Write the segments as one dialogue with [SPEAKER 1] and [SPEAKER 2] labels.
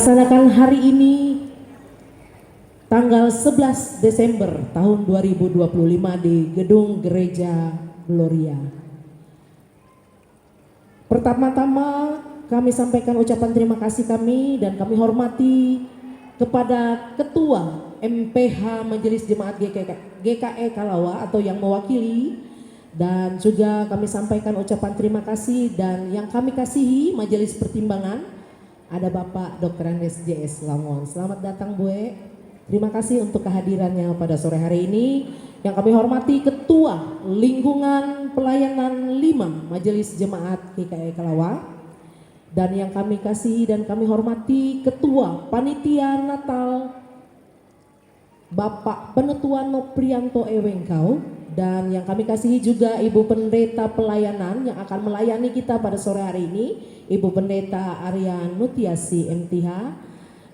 [SPEAKER 1] dilaksanakan hari ini tanggal 11 Desember tahun 2025 di Gedung Gereja Gloria. Pertama-tama kami sampaikan ucapan terima kasih kami dan kami hormati kepada Ketua MPH Majelis Jemaat GKE Kalawa atau yang mewakili, dan juga kami sampaikan ucapan terima kasih dan yang kami kasihi Majelis Pertimbangan ada Bapak Dr. Andes JS Lamon. Selamat datang Bu. Terima kasih untuk kehadirannya pada sore hari ini. Yang kami hormati Ketua Lingkungan Pelayanan 5 Majelis Jemaat GKE Kalawa. Dan yang kami kasihi dan kami hormati Ketua Panitia Natal Bapak Penetuan Noprianto Ewengkau. Dan yang kami kasihi juga Ibu Pendeta Pelayanan yang akan melayani kita pada sore hari ini, Ibu Pendeta Arya Nutiasi MTH.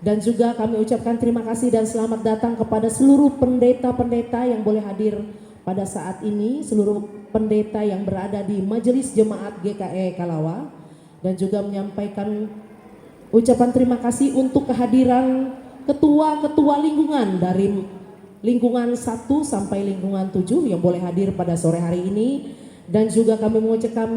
[SPEAKER 1] Dan juga kami ucapkan terima kasih dan selamat datang kepada seluruh pendeta-pendeta yang boleh hadir pada saat ini, seluruh pendeta yang berada di Majelis Jemaat GKE Kalawa, dan juga menyampaikan ucapan terima kasih untuk kehadiran ketua-ketua lingkungan dari lingkungan 1 sampai lingkungan 7 yang boleh hadir pada sore hari ini. Dan juga kami mengucapkan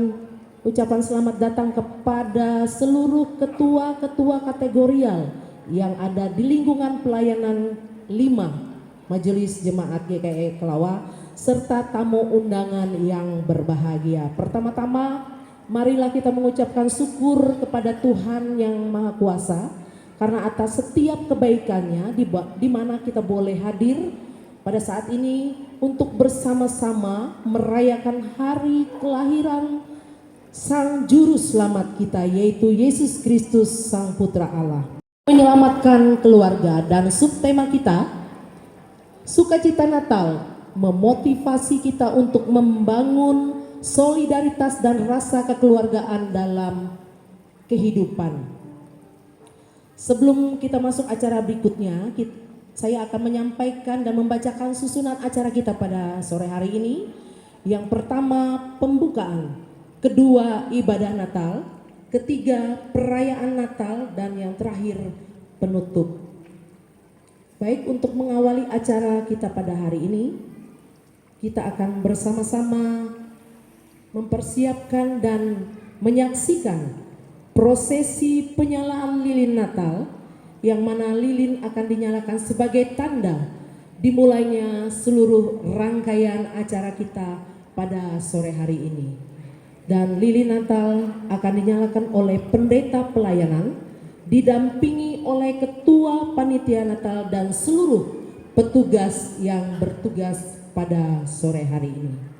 [SPEAKER 1] ucapan selamat datang kepada seluruh ketua-ketua kategorial yang ada di lingkungan pelayanan 5 Majelis Jemaat GKE Kalawa serta tamu undangan yang berbahagia. Pertama-tama marilah kita mengucapkan syukur kepada Tuhan yang Maha Kuasa karena atas setiap kebaikannya di mana kita boleh hadir pada saat ini untuk bersama-sama merayakan hari kelahiran Sang Juru Selamat kita, yaitu Yesus Kristus Sang Putra Allah. Menyelamatkan keluarga, dan subtema kita sukacita Natal memotivasi kita untuk membangun solidaritas dan rasa kekeluargaan dalam kehidupan. Sebelum kita masuk acara berikutnya, saya akan menyampaikan dan membacakan susunan acara kita pada sore hari ini. Yang pertama pembukaan, kedua ibadah Natal, ketiga perayaan Natal, dan yang terakhir penutup. Baik, untuk mengawali acara kita pada hari ini, kita akan bersama-sama mempersiapkan dan menyaksikan prosesi penyalaan lilin Natal, yang mana lilin akan dinyalakan sebagai tanda dimulainya seluruh rangkaian acara kita pada sore hari ini. Dan lilin Natal akan dinyalakan oleh pendeta pelayanan didampingi oleh ketua panitia Natal dan seluruh petugas yang bertugas pada sore hari ini.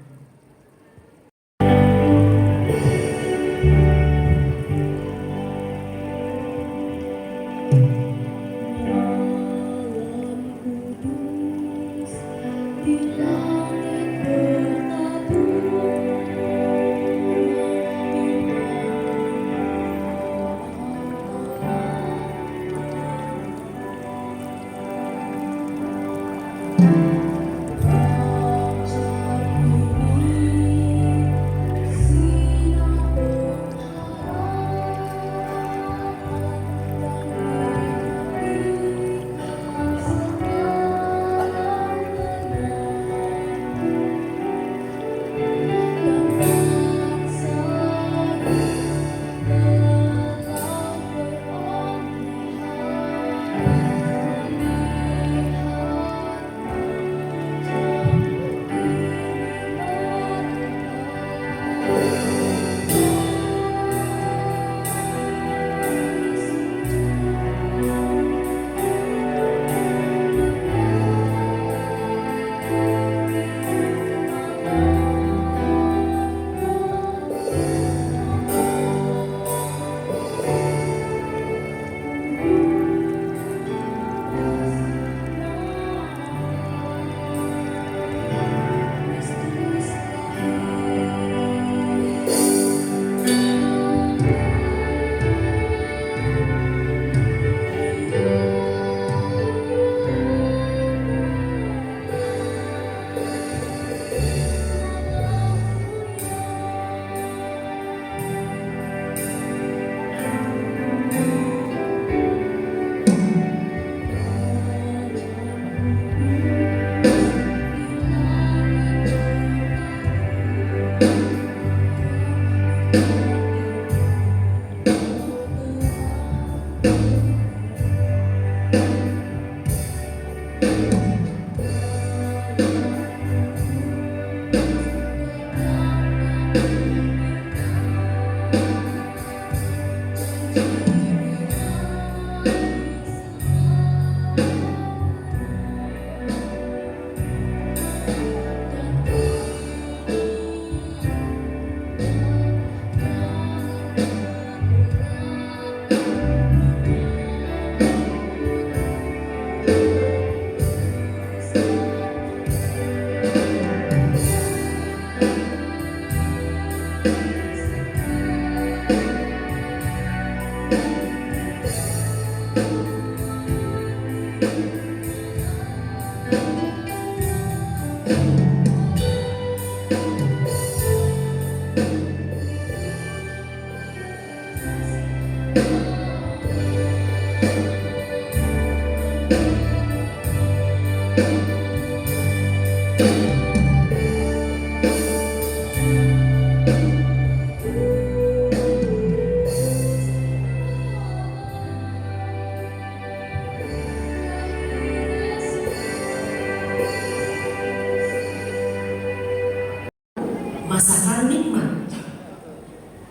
[SPEAKER 1] Masakan nikmat.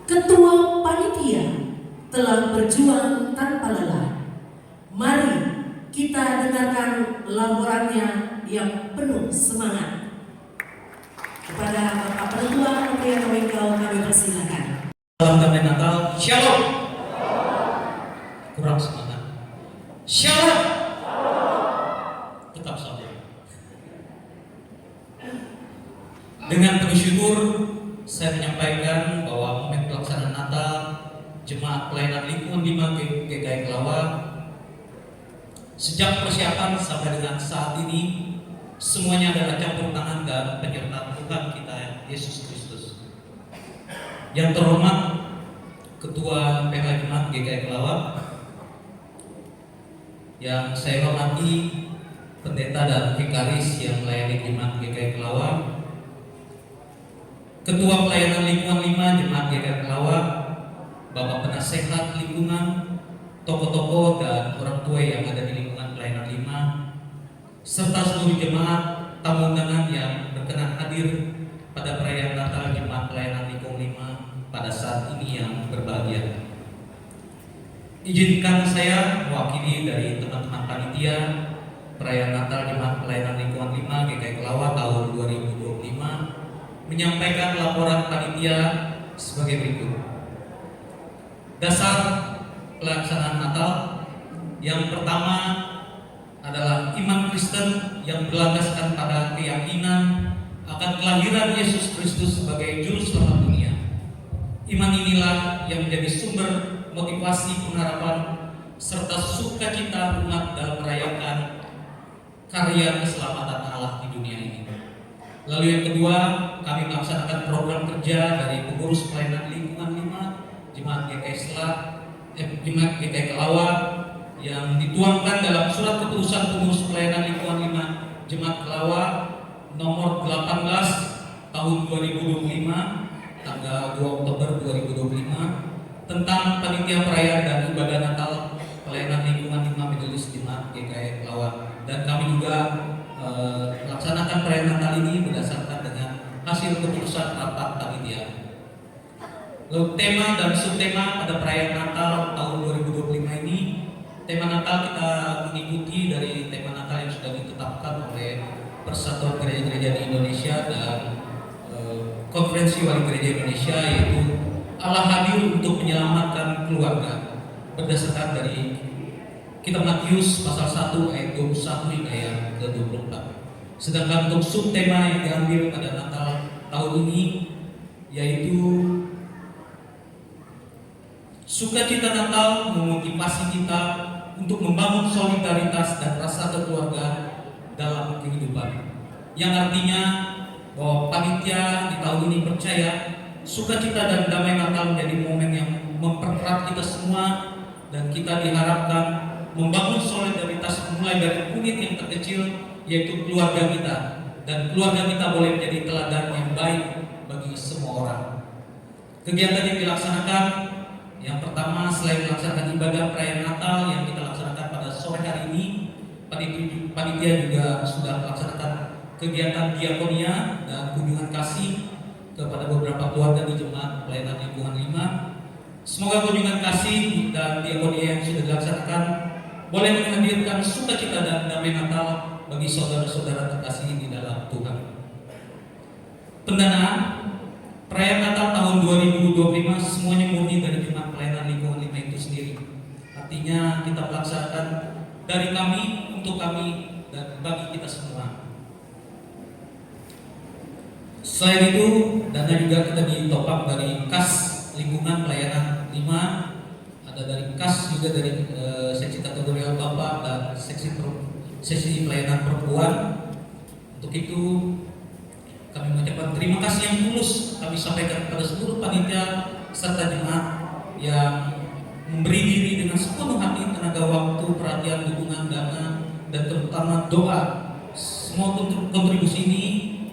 [SPEAKER 1] Ketua panitia telah berjuang tanpa lelah. Mari kita dengarkan laporannya yang penuh semangat. Kepada Bapak Pentua Nopriano Wengkau kami persilakan.
[SPEAKER 2] Salam damai Natal, Shalom. Kurang semangat. Shalom. Tetap saja. Dengan penuh syukur saya menyampaikan bahwa momen pelaksanaan Natal Jemaat Pelayanan Lingkungan 5 GKI Kelawa sejak persiapan sampai dengan saat ini semuanya adalah campur tangan dan penyertaan Tuhan kita Yesus Kristus. Yang terhormat Ketua PH Jemaat GKI Kelawa, yang saya hormati pendeta dan vikaris yang melayani Jemaat GKI Kelawa, Ketua Pelayanan Lingkungan 5 Jemaat GKI Kelawa, Bapak Penasehat Lingkungan, tokoh-tokoh dan orang tua yang ada di lingkungan Pelayanan 5, serta seluruh jemaat tamu undangan yang berkenan hadir pada perayaan Natal Jemaat Pelayanan Lingkungan 5 pada saat ini yang berbahagia. Izinkan saya mewakili dari teman-teman panitia perayaan Natal Jemaat Pelayanan Lingkungan 5 GKI Kelawa tahun 2025 menyampaikan laporan panitia sebagai berikut. Dasar pelaksanaan Natal yang pertama adalah iman Kristen yang berlandaskan pada keyakinan akan kelahiran Yesus Kristus sebagai juru selamat dunia. Iman inilah yang menjadi sumber motivasi pengharapan serta sukacita umat dalam merayakan karya keselamatan Allah di dunia ini. Lalu yang kedua, kami melaksanakan program kerja dari pengurus pelayanan lingkungan 5 Jemaat GKI Kelawa yang dituangkan dalam surat keputusan pengurus pelayanan lingkungan 5 Jemaat Kelawa nomor 18 tahun 2025 tanggal 2 Oktober 2025 tentang panitia perayaan dan ibadah Natal pelayanan lingkungan 5 Majelis Jemaat GKI Kelawa. Dan kami juga melaksanakan perayaan Natal ini berdasarkan dengan hasil keputusan rapat panitia. Lalu tema dan subtema pada perayaan Natal tahun 2025 ini, tema Natal kita mengikuti dari tema Natal yang sudah ditetapkan oleh Persatuan Gereja-Gereja di Indonesia dan Konferensi Wali Gereja Indonesia, yaitu Allah hadir untuk menyelamatkan keluarga, berdasarkan dari Kitab Matius pasal 1 ayat 21 hingga yang ke-24. Sedangkan untuk subtema yang diambil pada Natal tahun ini yaitu sukacita Natal memotivasi kita untuk membangun solidaritas dan rasa keluarga dalam kehidupan. Yang artinya bahwa panitia di tahun ini percaya sukacita dan damai Natal menjadi momen yang mempererat kita semua, dan kita diharapkan membangun solidaritas mulai dari unit yang terkecil yaitu keluarga kita, dan keluarga kita boleh menjadi teladan yang baik bagi semua orang. Kegiatan yang dilaksanakan, yang pertama selain melaksanakan ibadah perayaan Natal yang kita laksanakan pada sore hari ini, panitia juga sudah melaksanakan kegiatan diakonia dan kunjungan kasih kepada beberapa keluarga di Jemaat Pelayanan Lingkungan 5. Semoga kunjungan kasih dan diakonia yang sudah dilaksanakan boleh menghadirkan sukacita dan damai Natal bagi saudara-saudara terkasih di dalam Tuhan. Pendanaan perayaan Natal tahun 2025 semuanya murni dari Jemaat Pelayanan Lingkungan 5 itu sendiri. Artinya kita melaksanakan dari kami, untuk kami, dan bagi kita semua. Selain itu, dana juga kita ditopang dari kas lingkungan pelayanan 5, ada dari KAS juga dari seksi kategori Bapak dan seksi pelayanan perempuan. Untuk itu kami mengucapkan terima kasih yang tulus kami sampaikan kepada seluruh panitia serta jemaat yang memberi diri dengan sepenuh hati, tenaga waktu, perhatian, dukungan, dana, dan terutama doa. Semua kontribusi ini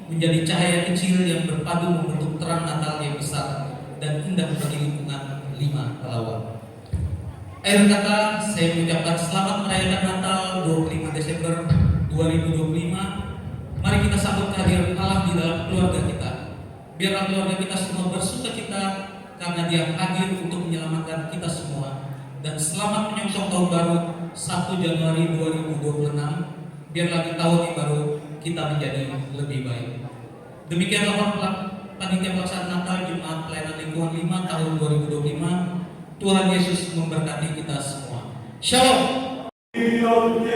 [SPEAKER 2] menjadi cahaya kecil yang berpadu membentuk terang Natal yang besar dan indah bagi lingkungan 5 Kalawa. Akhir kata, saya mengucapkan selamat merayakan Natal 25 Desember 2025. Mari kita sambut kehadiran Allah di dalam keluarga kita. Biarlah keluarga kita semua bersuka cita karena Dia hadir untuk menyelamatkan kita semua. Dan selamat menyongsong tahun baru 1 Januari 2026. Biarlah di tahun yang baru kita menjadi lebih baik. Demikian laporan panitia pelaksana Natal Jumat Pelayanan Lingkungan 5 tahun 2025. Tuhan Yesus memberkati kita semua. Shalom.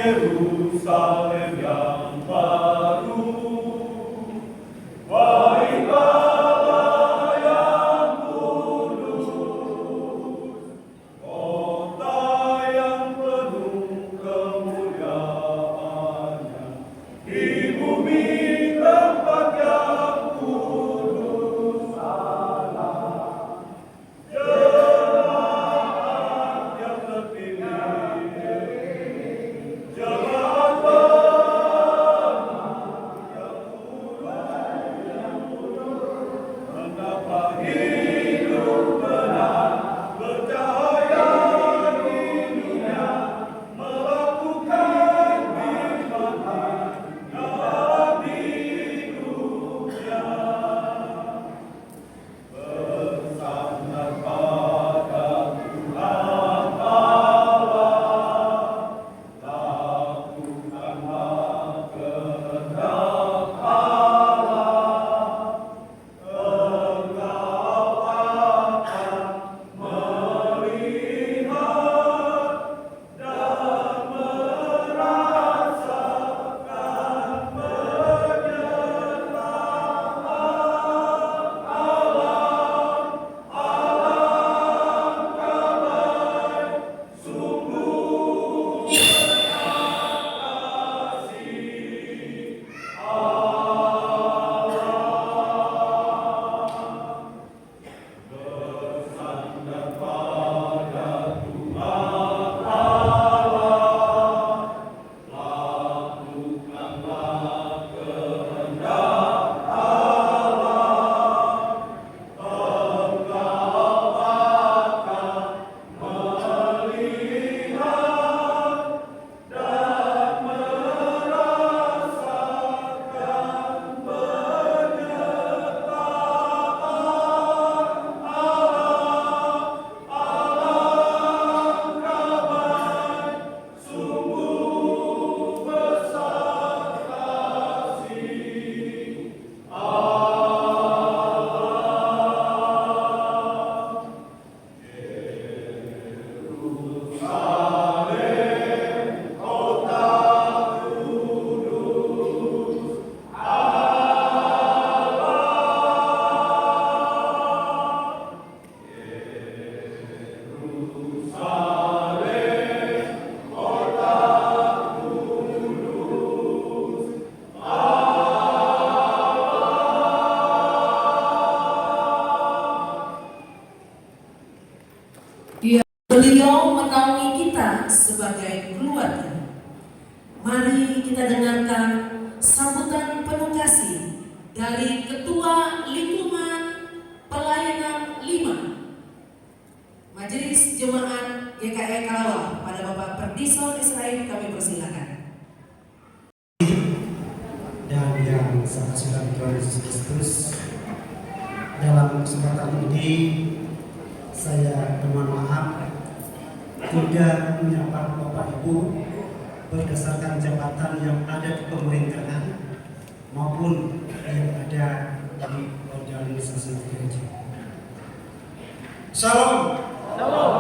[SPEAKER 3] Yerusalem yang baru, wahai Bapa yang kudus, kota yang penuh kemuliaannya, di bumi tempat yang kudus Allah, jemaat yang terpilih.
[SPEAKER 1] Beliau menaungi kita sebagai keluarga. Mari kita dengarkan sambutan penuh kasih dari Ketua Lingkungan Pelayanan 5 Majelis Jemaat GKI Kalawa pada Bapak Perdison Israel. Kami persilakan.
[SPEAKER 4] Dan yang sangat sudah Tuhan Yesus Kristus, dalam kesempatan ini saya mohon maaf tidak menyapa Bapak Ibu berdasarkan jabatan yang ada di pemerintahan maupun yang ada di organisasi gereja. Shalom. Shalom.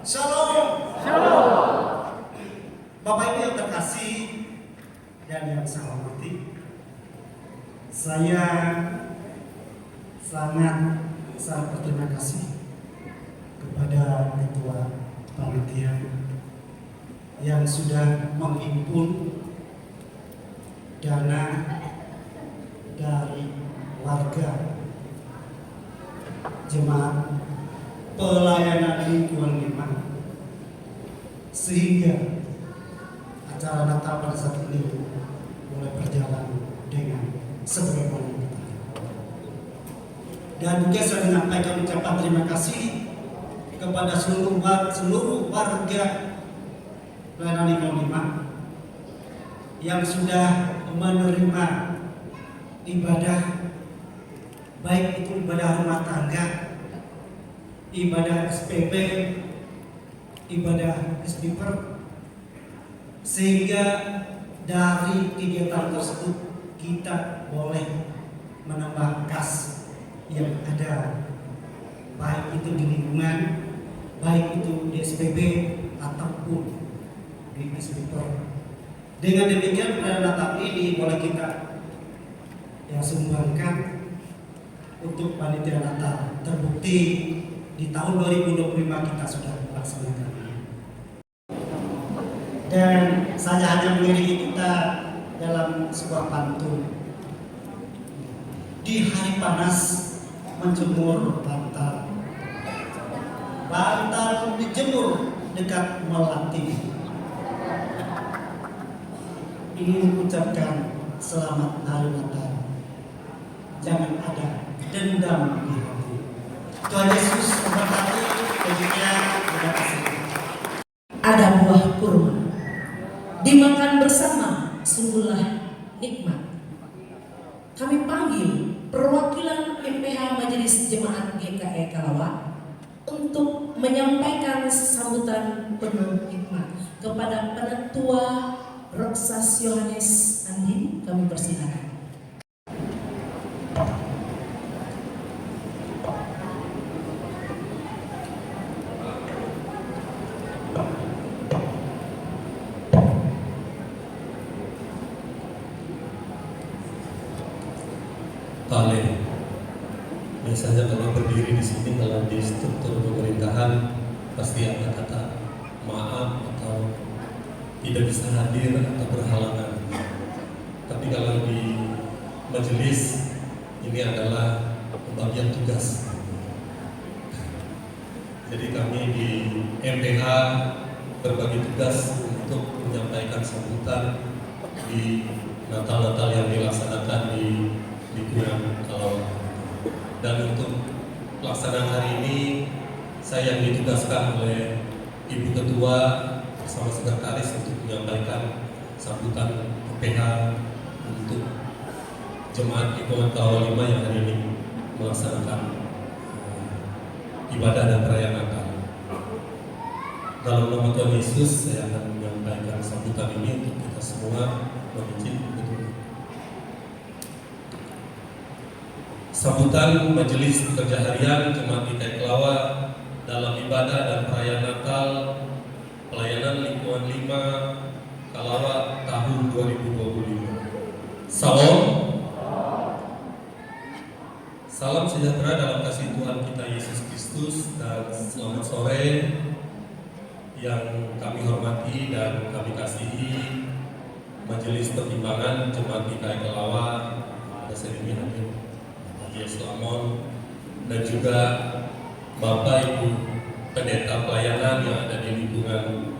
[SPEAKER 4] Shalom. Shalom. Bapak Ibu yang terkasih dan yang saya hormati, saya sangat berterima kasih kepada Ketua panitia yang sudah menghimpun dana dari warga jemaat pelayanan lingkungan 5 sehingga acara Natal pada saat ini mulai berjalan dengan sebagaimana kita. Dan juga saya menyampaikan ucapan terima kasih kepada seluruh warga pelayanan lingkungan 5 yang sudah menerima ibadah, baik itu ibadah rumah tangga, ibadah SPP, ibadah SPPer, sehingga dari kegiatan tersebut kita boleh menambah kas yang ada, baik itu di lingkungan, baik itu di SPB ataupun di SPPer. Dengan demikian pada Natal ini boleh kita yang sumbangkan untuk panitia Natal. Terbukti di tahun 2025 kita sudah melaksanakan. Dan saya hanya mengiringi kita dalam sebuah pantun. Di hari panas menjemur bantal, bantal dijemur dekat Melati. Ingin mengucapkan selamat hari Natal. Jangan ada dendam di hati. Tuhan Yesus memberkati. Terima kasih.
[SPEAKER 1] Ada buah kurma, dimakan bersama, sungguhlah nikmat. Kami panggil perwakilan MPH Majelis Jemaat GKE Kalawa untuk menyampaikan sambutan penuh hikmat kepada Penatua Roksas Yohanes Andin. Kami persilakan.
[SPEAKER 5] Pale, biasanya kalau berdiri di sini dalam di struktur pemerintahan pasti ada kata maaf atau tidak bisa hadir atau berhalangan. Tapi kalau di majelis ini adalah pembagian tugas. Jadi kami di MPH berbagi tugas untuk menyampaikan sambutan di Natal-Natal yang dilaksanakan di lingkungan Kalawa. Dan untuk pelaksanaan hari ini saya yang ditugaskan oleh Ibu Ketua bersama Sekretaris untuk menyampaikan sambutan PH untuk Jemaat Lingkungan Kalawa 5 yang hari ini melaksanakan ibadah dan perayaan Natal. Dalam nama Tuhan Yesus saya akan menyampaikan sambutan ini untuk kita semua. Sambutan Majelis Pekerja Harian Jemaat GKE Kalawa dalam ibadah dan perayaan Natal Pelayanan Lingkungan 5 Kalawa tahun 2025. Salam. Salam sejahtera dalam kasih Tuhan kita Yesus Kristus dan selamat sore yang kami hormati dan kami kasihi Majelis Pertimbangan Jemaat GKE Kalawa pada saat ini hadir Selamat dan juga Bapak Ibu Pendeta Pelayanan yang ada di lingkungan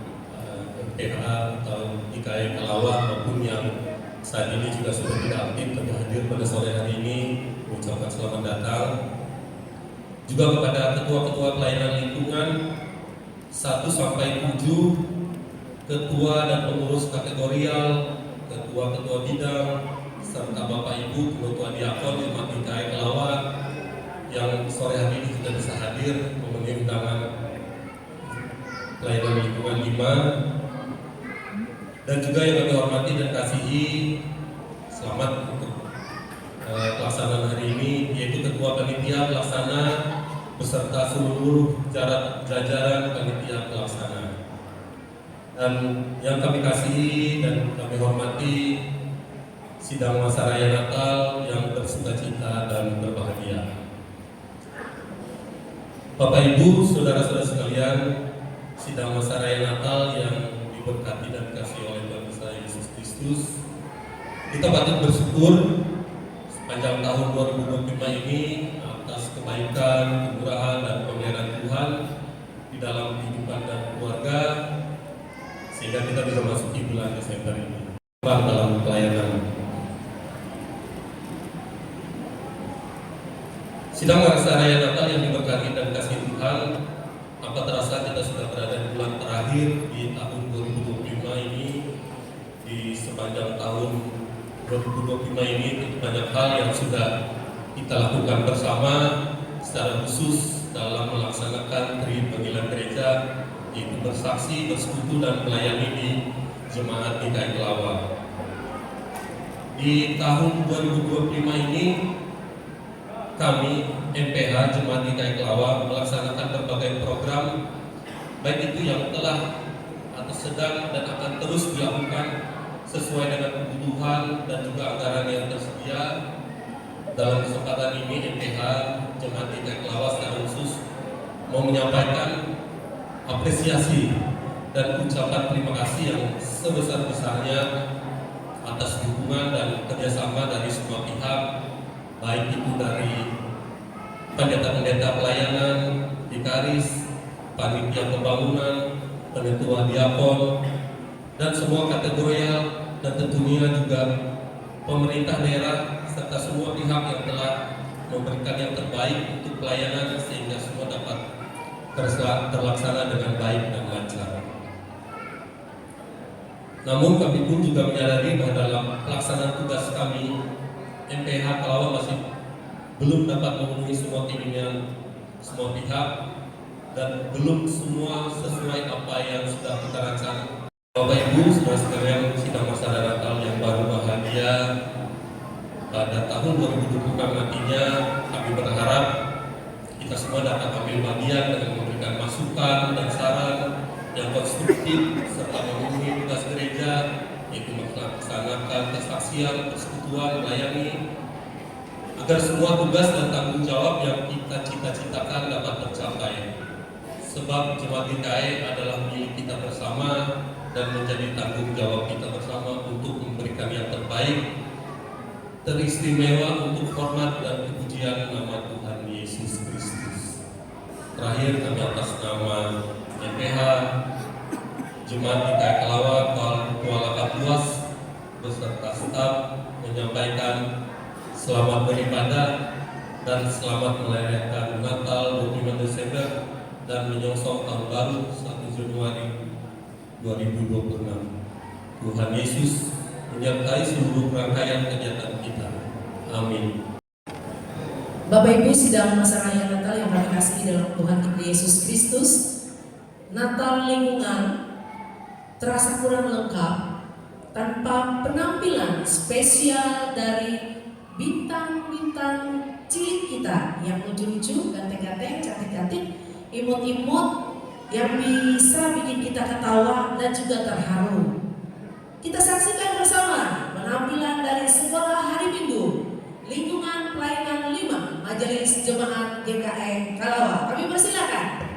[SPEAKER 5] PH atau GKE Kalawa maupun yang saat ini juga sudah tidak aktif tapi hadir pada sore hari ini, mengucapkan selamat datang. Juga kepada ketua-ketua pelayanan lingkungan 1 sampai 7, ketua dan pengurus kategorial, ketua-ketua bidang, serta Bapak Ibu Ketua Diakon Jemaat GKE Kalawa yang sore hari ini sudah bisa hadir memenuhi undangan pelayanan lingkungan 5, dan juga yang kami hormati dan kasihi, selamat untuk pelaksanaan hari ini, yaitu Ketua Panitia Pelaksana beserta seluruh jajaran Panitia Pelaksana. Dan yang kami kasihi dan kami hormati, sidang masa raya Natal yang bersukacita dan berbahagia. Bapak Ibu, saudara-saudara sekalian, sidang masa raya Natal yang diberkati dan dikasihi oleh Tuhan kita Yesus Kristus. Kita patut bersyukur sepanjang tahun 2025 ini atas kebaikan, kemurahan, dan pemeliharaan Tuhan di dalam kehidupan dan keluarga, sehingga kita bisa masuki bulan Desember ini dalam pelayanan. Sidang masa raya Natal yang diberkati dan dikasihi Tuhan, apa terasa kita sudah berada di bulan terakhir di tahun 2025 ini. Di sepanjang tahun 2025 ini banyak hal yang sudah kita lakukan bersama, secara khusus dalam melaksanakan panggilan gereja, yaitu bersaksi, bersekutu, dan melayani di Jemaat GKI Kelawa. Di tahun 2025 ini kami MPH Jemaat GKI Kelawa melaksanakan berbagai program, baik itu yang telah atau sedang dan akan terus dilakukan sesuai dengan kebutuhan dan juga anggaran yang tersedia. Dalam kesempatan ini MPH Jemaat GKI Kelawa secara khusus mau menyampaikan apresiasi dan ucapan terima kasih yang sebesar-besarnya atas dukungan dan kerjasama dari semua pihak, baik itu dari pendeta-pendeta pelayanan, dikaris, panitia pembangunan, penetua diakon, dan semua kategorial, dan tentunya juga pemerintah daerah serta semua pihak yang telah memberikan yang terbaik untuk pelayanan sehingga semua dapat terlaksana dengan baik dan lancar. Namun kami pun juga menyadari bahwa dalam pelaksanaan tugas kami, MPH Kelawa masih belum dapat memenuhi semua keinginan semua pihak dan belum semua sesuai apa yang sudah kita rencanakan. Bapak Ibu, saudara sekalian, sidang masa Natal yang baru bahagia pada tahun 2026 nantinya, kami berharap kita semua dapat ambil bagian dengan memberikan masukan dan saran yang konstruktif serta memenuhi tugas gereja, yaitu melaksanakan kesaksian, persekutuan, melayani, agar semua tugas dan tanggung jawab yang kita cita-citakan dapat tercapai. Sebab Jemaat GKI adalah milik kita bersama dan menjadi tanggung jawab kita bersama untuk memberikan yang terbaik, teristimewa untuk hormat dan kepujian nama Tuhan Yesus Kristus. Terakhir, kami atas nama MPH Jemaat GKI Kelawa Kuala Kapuas beserta staf menyampaikan selamat beribadah dan selamat merayakan Natal 25 Desember dan menyongsong tahun baru 1 Januari 2026. Tuhan Yesus menyertai seluruh rangkaian kegiatan kita. Amin.
[SPEAKER 1] Bapak Ibu, sidang masa raya Natal yang kami kasihi dalam Tuhan kita Yesus Kristus, Natal lingkungan terasa kurang lengkap tanpa penampilan spesial dari bintang-bintang cilik kita yang lucu-lucu, ganteng-ganteng, cantik-cantik, imut-imut, yang bisa bikin kita ketawa dan juga terharu. Kita saksikan bersama penampilan dari Sekolah Hari Minggu Lingkungan Pelayanan 5 Majelis Jemaat GKI Kelawa. Kami persilakan.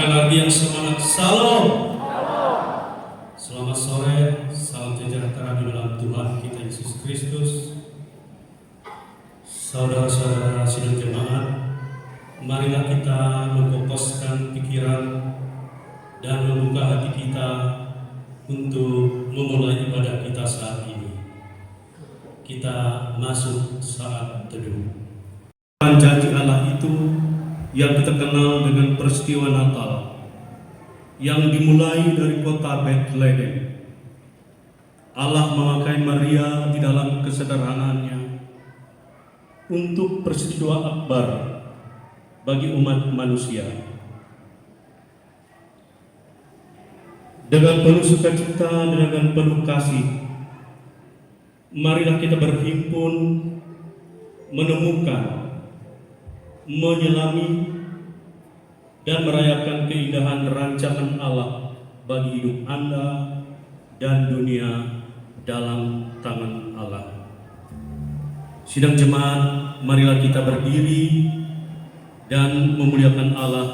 [SPEAKER 6] Sekali lagi yang semangat, salam. Selamat sore, salam sejahtera di dalam Tuhan kita Yesus Kristus. Saudara-saudara sidang jemaat, marilah kita memfokuskan pikiran dan membuka hati kita untuk memulai ibadah kita saat ini. Kita masuk saat teduh. Janji Allah itu yang kita kenal dengan peristiwa Natal yang dimulai dari kota Bethlehem. Allah memakai Maria di dalam kesederhanaannya untuk peristiwa akbar bagi umat manusia. Dengan penuh sukacita, dengan penuh kasih, marilah kita berhimpun, menemukan, menyelami, dan merayakan keindahan rancangan Allah bagi hidup Anda dan dunia dalam tangan Allah. Sidang jemaat, marilah kita berdiri dan memuliakan Allah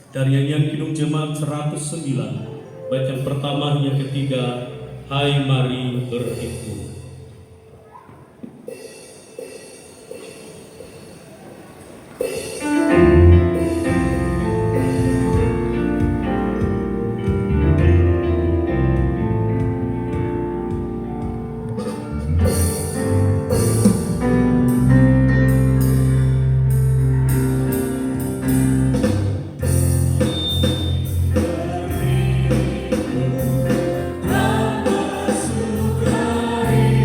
[SPEAKER 6] dari nyanyian Kidung Jemaat 109, bait yang pertama hingga ketiga, Hai mari berhimpun.
[SPEAKER 3] Suka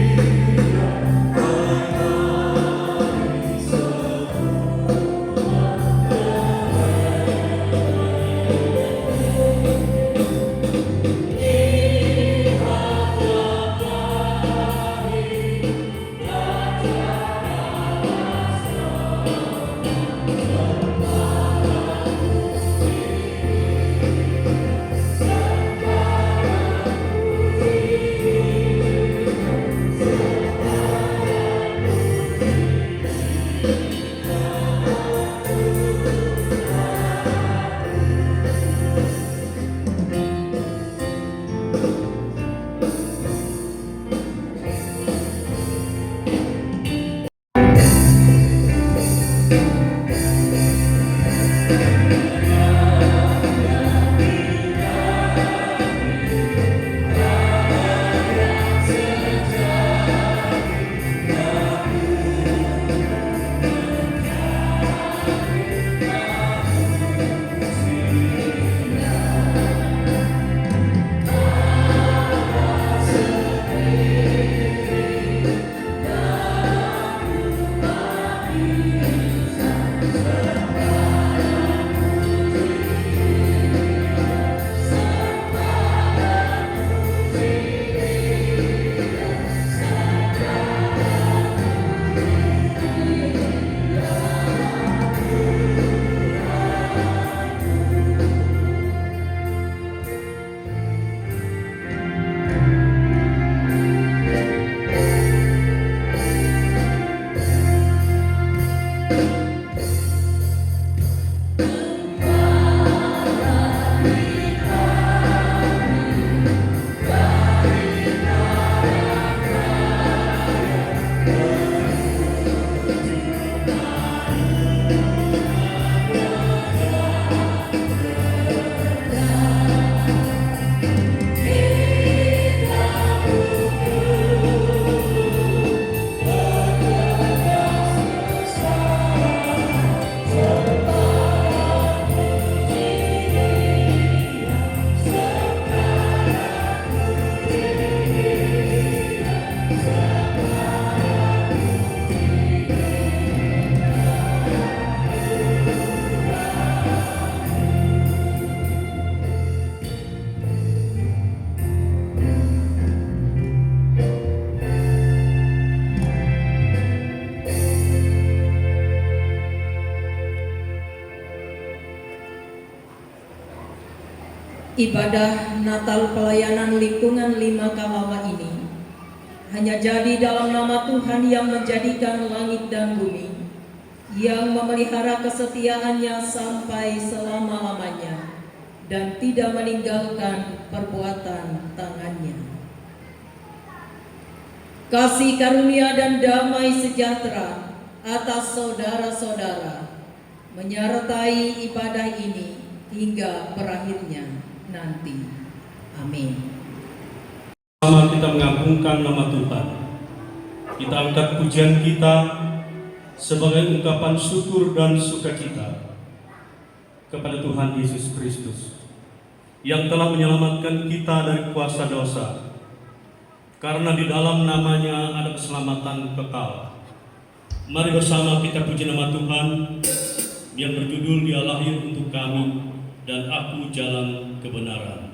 [SPEAKER 7] Ibadah Natal pelayanan lingkungan 5 Kalawa ini hanya jadi dalam nama Tuhan yang menjadikan langit dan bumi, yang memelihara kesetiaannya sampai selama-lamanya dan tidak meninggalkan perbuatan tangannya. Kasih karunia dan damai sejahtera atas saudara-saudara menyertai ibadah ini hingga berakhirnya nanti. Amin.
[SPEAKER 6] Sama kita mengagungkan nama Tuhan, kita angkat pujian kita sebagai ungkapan syukur dan sukacita kepada Tuhan Yesus Kristus yang telah menyelamatkan kita dari kuasa dosa, karena di dalam namanya ada keselamatan kekal. Mari bersama kita puji nama Tuhan yang berjudul Dia lahir untuk kami dan aku jalan kebenaran.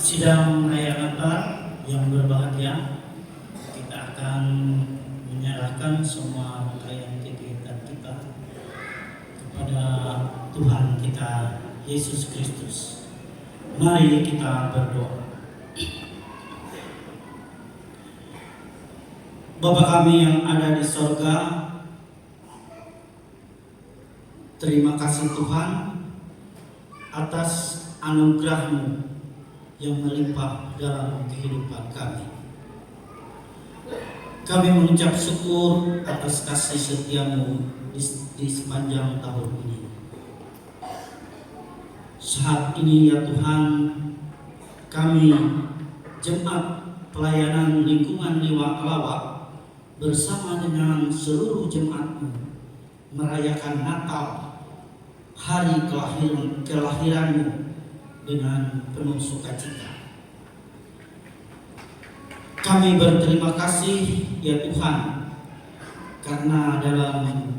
[SPEAKER 8] Sidang Raya Natal yang berbahagia, kita akan menyerahkan semua rangkaian kegiatan kita kepada Tuhan kita Yesus Kristus. Mari kita berdoa. Bapa kami yang ada di sorga, terima kasih Tuhan atas anugerah-Mu yang melimpah dalam kehidupan kami. Kami mengucap syukur atas kasih setia-Mu di sepanjang tahun ini. Saat ini ya Tuhan, kami jemaat pelayanan lingkungan Liwak bersama dengan seluruh jemaat-Mu merayakan Natal, hari kelahiran-Mu dengan penuh sukacita. Kami berterima kasih ya Tuhan, karena dalam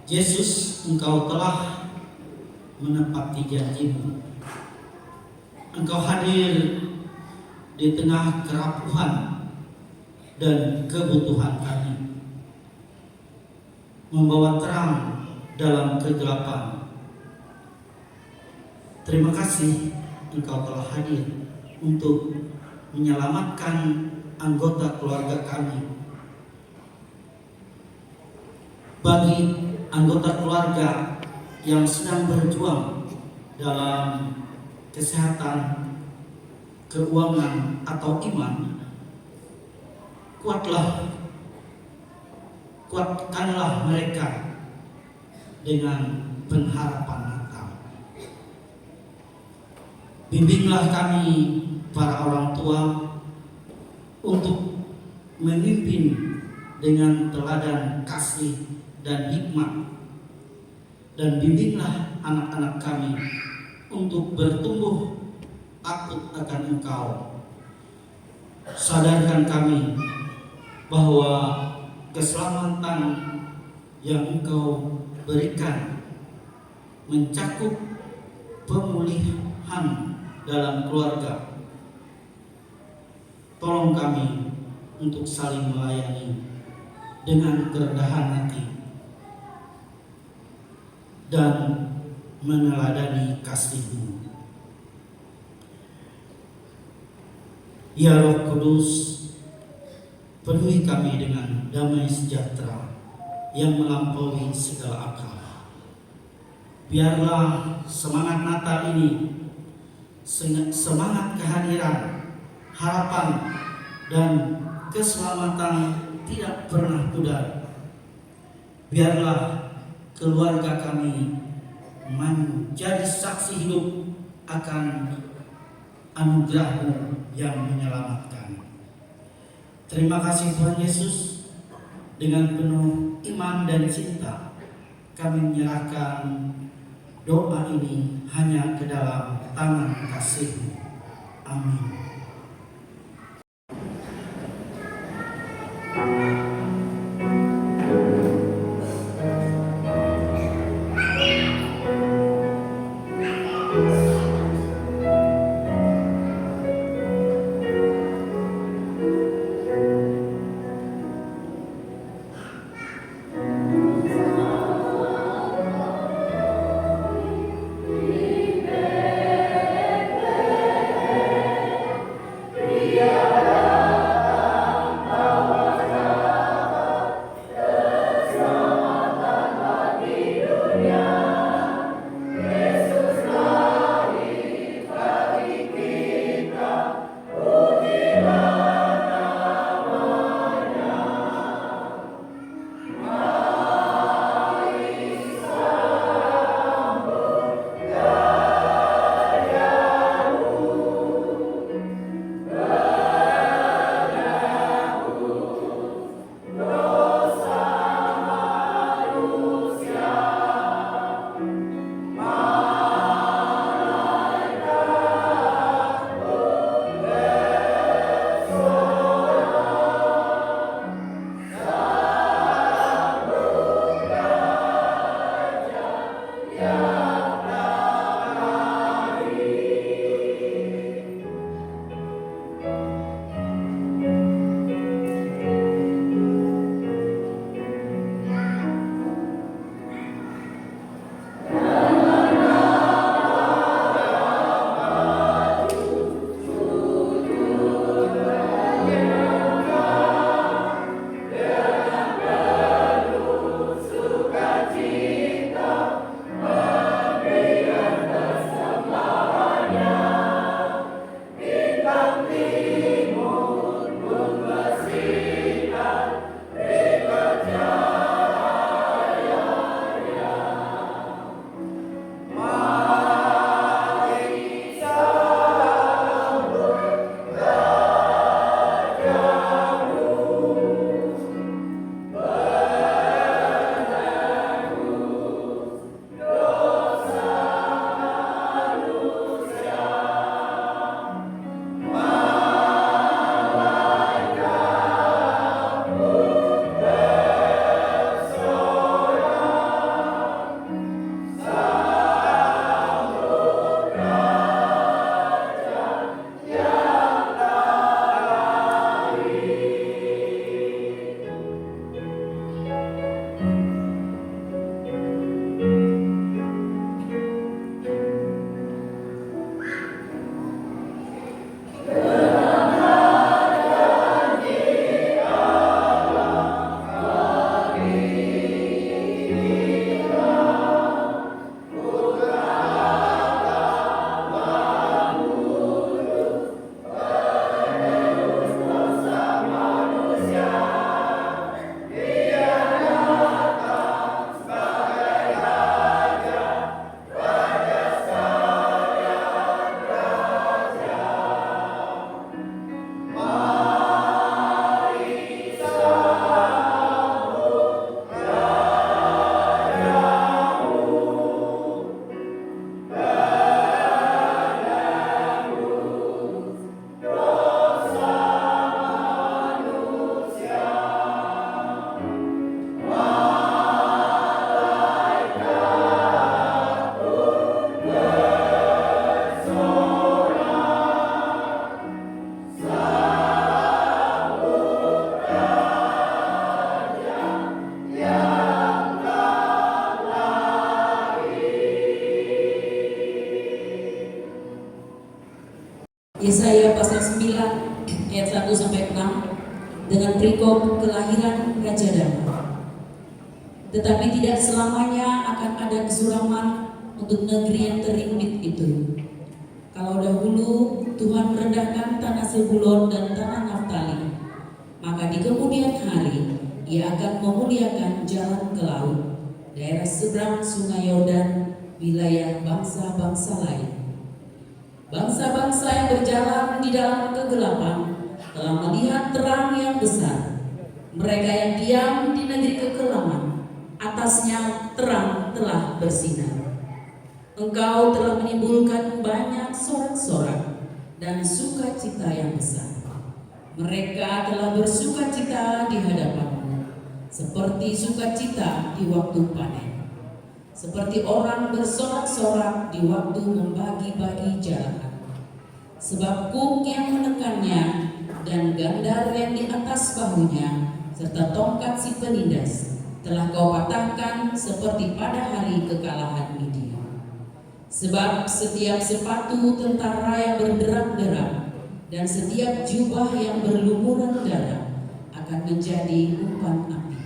[SPEAKER 8] Yesus Engkau telah menepati janji-Mu. Engkau hadir di tengah kerapuhan dan kebutuhan kami. membawa terang dalam kegelapan. Terima kasih Engkau telah hadir untuk menyelamatkan anggota keluarga kami. Bagi anggota keluarga yang sedang berjuang dalam kesehatan, keuangan, atau iman, kuatkanlah mereka dengan pengharapan Natal. Bimbinglah kami para orang tua untuk memimpin dengan teladan kasih dan hikmat, dan bimbinglah anak-anak kami untuk bertumbuh takut akan Engkau. Sadarkan kami bahwa keselamatan yang Engkau berikan mencakup pemulihan dalam keluarga. Tolong kami untuk saling melayani dengan kerendahan hati dan meneladani kasih-Mu. Ya Roh Kudus, penuhi kami dengan damai sejahtera yang melampaui segala akal. Biarlah semangat Natal ini, semangat kehadiran, harapan, dan keselamatan tidak pernah pudar. Biarlah keluarga kami menjadi saksi hidup akan anugerah-Mu yang menyelamatkan. Terima kasih Tuhan Yesus. Dengan penuh iman dan cinta kami menyerahkan doa ini hanya ke dalam tangan kasih-Mu. Amin.
[SPEAKER 9] dengan perikop kelahiran Raja Damai. Tetapi tidak selamanya akan ada kesuraman untuk negeri yang terimbit itu. Kalau dahulu Tuhan merendahkan tanah Zebulon dan tanah Naftali, maka di kemudian hari Ia akan memuliakan jalan ke laut, daerah seberang Sungai Yordan, wilayah bangsa-bangsa lain. Bangsa-bangsa yang berjalan di dalam kegelapan telah melihat terang yang besar. Mereka yang diam di negeri kekelaman, atasnya terang telah bersinar. Engkau telah menimbulkan banyak sorak-sorak dan sukacita yang besar. Mereka telah bersukacita di hadapanmu, seperti sukacita di waktu panen, seperti orang bersorak-sorak di waktu membagi-bagi jarahan. Sebab kuk yang menekannya dan gandar yang di atas bahunya serta tongkat si penindas telah kau patahkan seperti pada hari kekalahan Midian. Sebab setiap sepatu tentara yang berderak-derak dan setiap jubah yang berlumuran darah akan menjadi umpan api.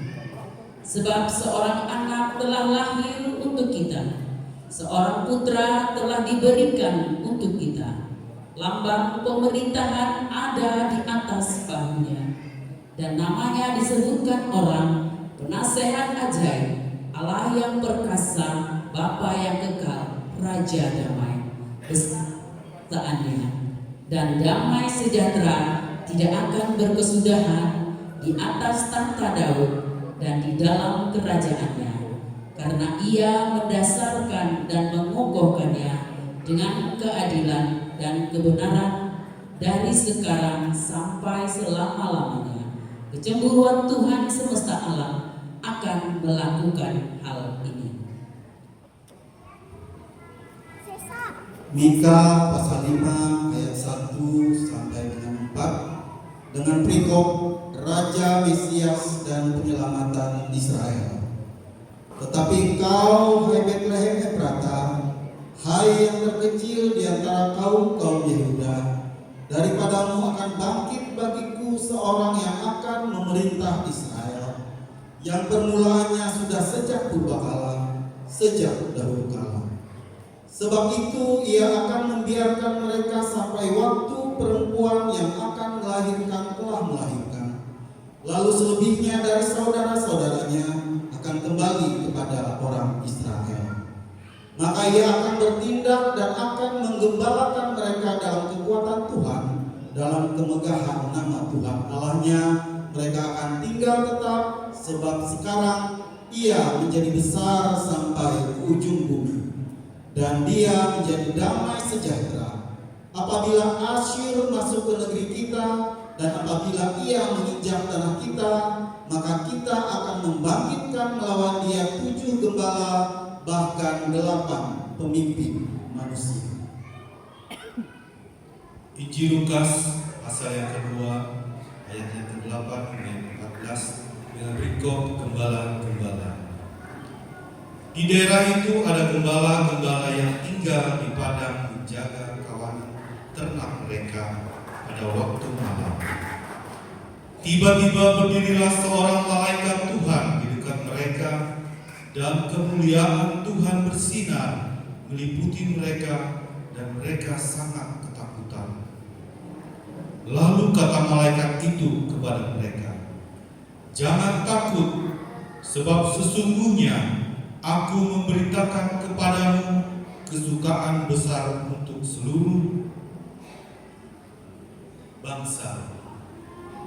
[SPEAKER 9] Sebab seorang anak telah lahir untuk kita, seorang putra telah diberikan untuk kita. Lambang pemerintahan ada di atas bahunya, dan namanya disebutkan orang Penasehat Ajaib, Allah yang perkasa, Bapa yang kekal, Raja Damai. Besertaannya dan damai sejahtera tidak akan berkesudahan di atas tahta Daud dan di dalam kerajaannya, karena Ia mendasarkan dan mengokohkannya dengan keadilan dan kebenaran dari sekarang sampai selama-lamanya. Kecemburuan Tuhan semesta alam akan melakukan hal ini.
[SPEAKER 10] Mika pasal 5 ayat 1 sampai dengan 4 dengan perikop Raja Mesias dan penyelamatan Israel. Tetapi engkau, hai Betlehem Efrata, hai yang terkecil di antara kaum Yehuda, daripadamu akan bangkit bagiku seorang yang akan memerintah Israel, yang permulaannya sudah sejak purbakala, sejak dahulu kala. Sebab itu Ia akan membiarkan mereka sampai waktu perempuan yang akan melahirkan telah melahirkan. Lalu selebihnya dari saudara-saudaranya akan kembali kepada orang Israel. Maka Ia akan bertindak dan akan menggembalakan mereka dalam kekuatan Tuhan, dalam kemegahan nama Tuhan Allahnya. Mereka akan tinggal tetap, sebab sekarang Ia menjadi besar sampai ke ujung bumi, dan Dia menjadi damai sejahtera. Apabila Asyur masuk ke negeri kita, dan apabila ia menginjak tanah kita, maka kita akan membangkitkan melawan dia 7 gembala, bahkan 8 pemimpin manusia.
[SPEAKER 11] Injil Lukas pasal yang kedua ayat yang ke-8 dan 14 dengan perikop gembala-gembala. Di daerah itu ada gembala-gembala yang tinggal di padang menjaga kawanan ternak mereka pada waktu malam. Tiba-tiba berdirilah seorang malaikat Tuhan di dekat mereka, dan kemuliaan Tuhan bersinar meliputi mereka, dan mereka sangat ketakutan. Lalu kata malaikat itu kepada mereka, "Jangan takut, sebab sesungguhnya Aku memberitakan kepadamu kesukaan besar untuk seluruh bangsa.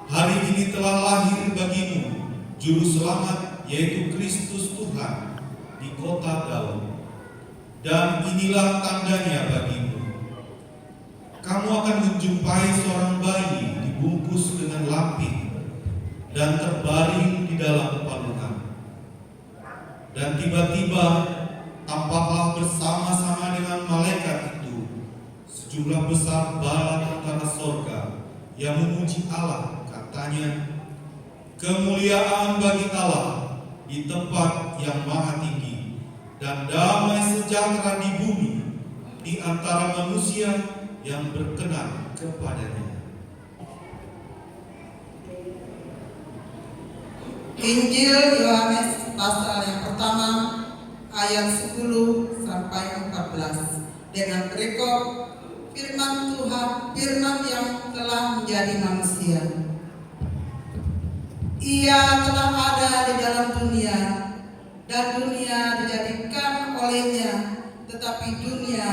[SPEAKER 11] Hari ini telah lahir bagimu Juru Selamat, yaitu Kristus Tuhan, di kota Daud. Dan inilah tandanya bagimu. Kamu akan menjumpai seorang bayi dibungkus dengan lampin dan terbaring di dalam palungan. Dan tiba-tiba tampaklah bersama-sama dengan malaikat itu sejumlah besar bala tentara sorga yang memuji Allah, katanya, kemuliaan bagi Allah di tempat yang maha tinggi, dan damai sejahtera di bumi di antara manusia yang berkenan kepadanya.
[SPEAKER 12] Injil Yohanes pasal yang pertama ayat 10 sampai 14 dengan perikop firman Tuhan, firman yang telah menjadi manusia. Ia telah ada di dalam dunia dan dunia dijadikan olehnya, tetapi dunia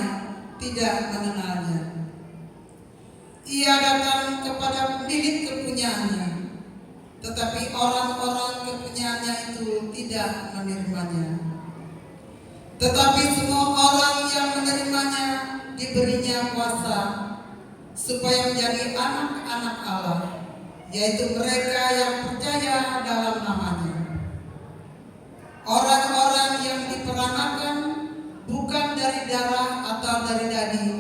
[SPEAKER 12] tidak mengenalnya. Ia datang kepada milik kepunyaannya, tetapi orang-orang kepunyaannya itu tidak menerimanya. Tetapi semua orang yang menerimanya diberinya kuasa supaya menjadi anak-anak Allah, yaitu mereka yang percaya dalam namanya. Orang-orang yang diperanakan bukan dari darah atau dari daging,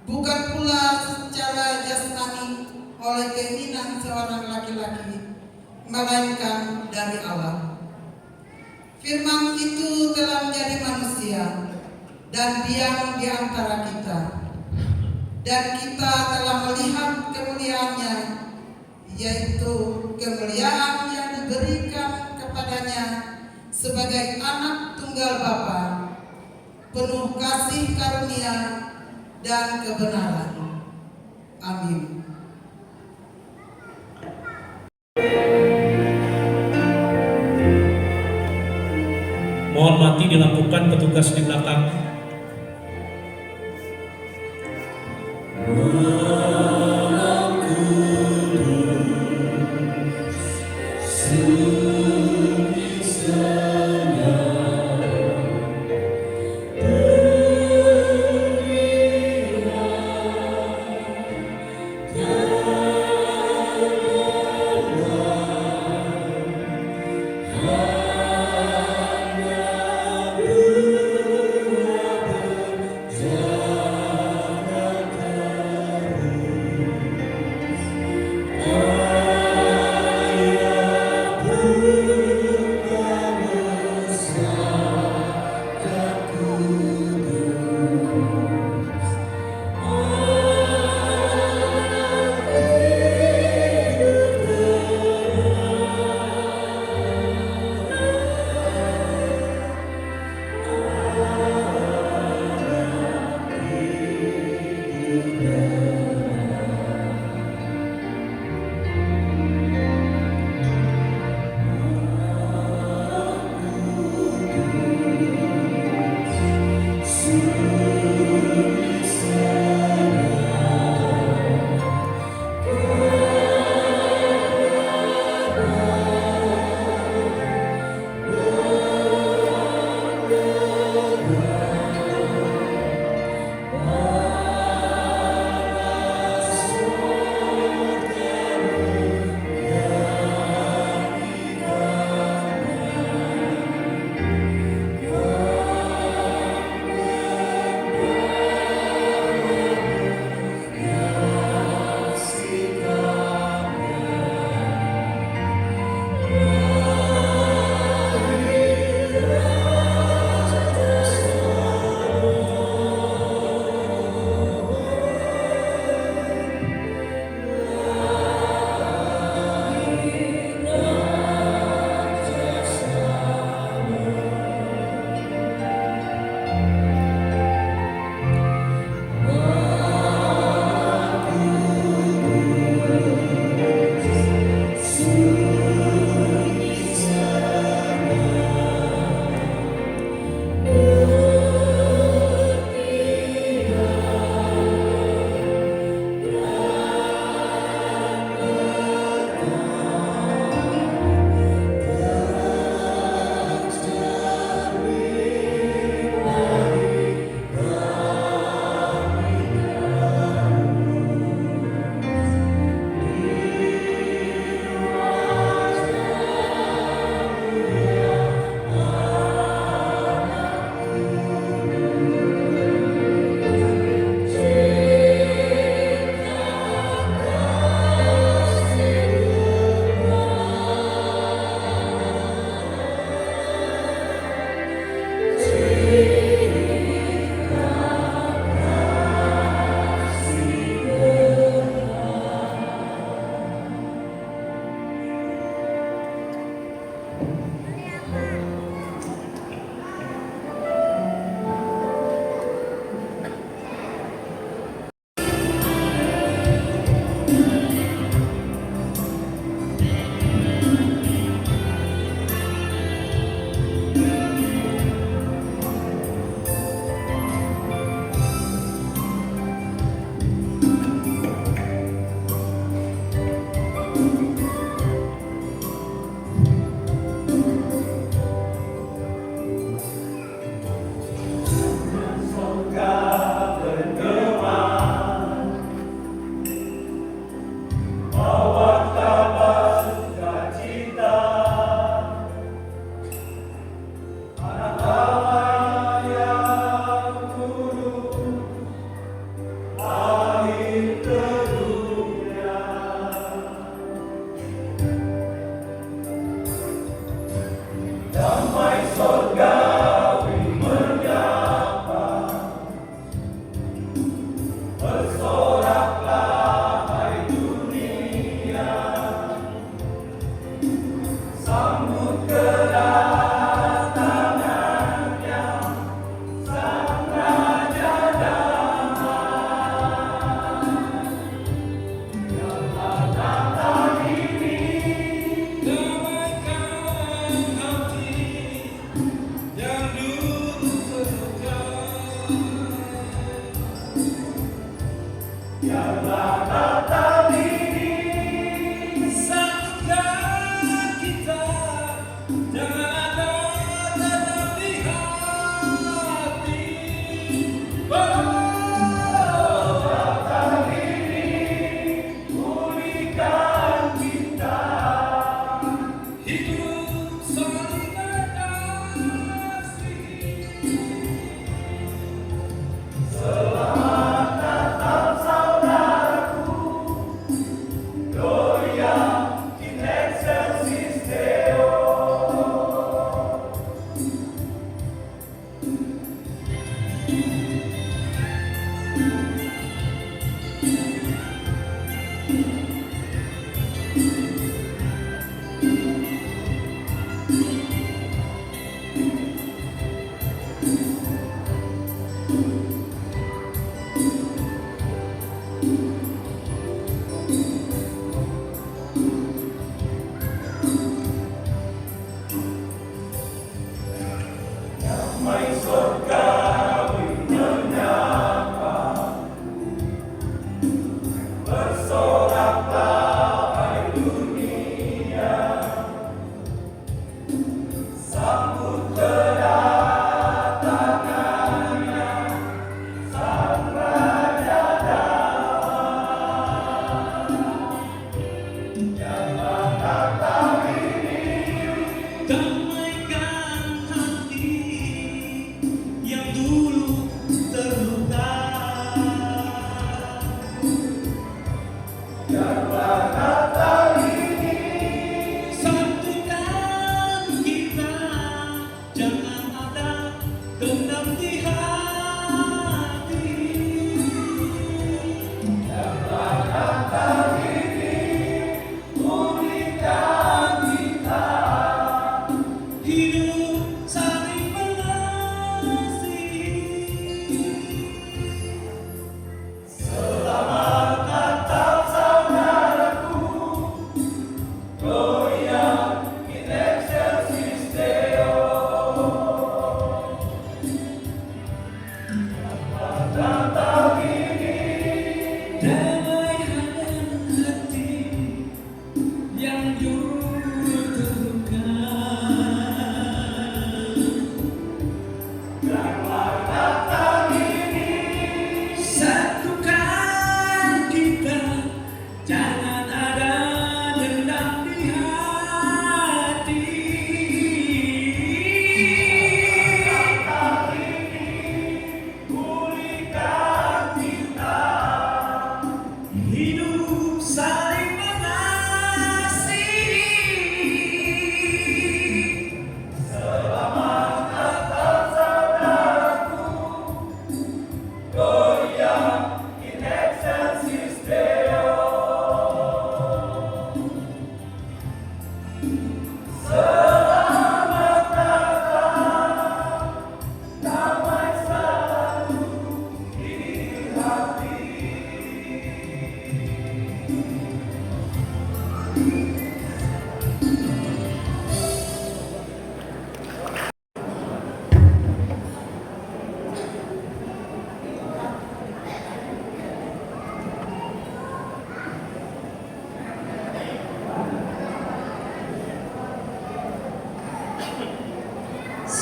[SPEAKER 12] bukan pula secara jasmani oleh keinginan seorang laki-laki, melainkan dari Allah. Firman itu telah menjadi manusia dan diam di antara kita, dan kita telah melihat kemuliaannya, yaitu kemuliaan yang diberikan kepadanya sebagai anak tunggal Bapa, penuh kasih karunia dan kebenaran. Amin.
[SPEAKER 6] Mohon mati dilakukan petugas di belakang.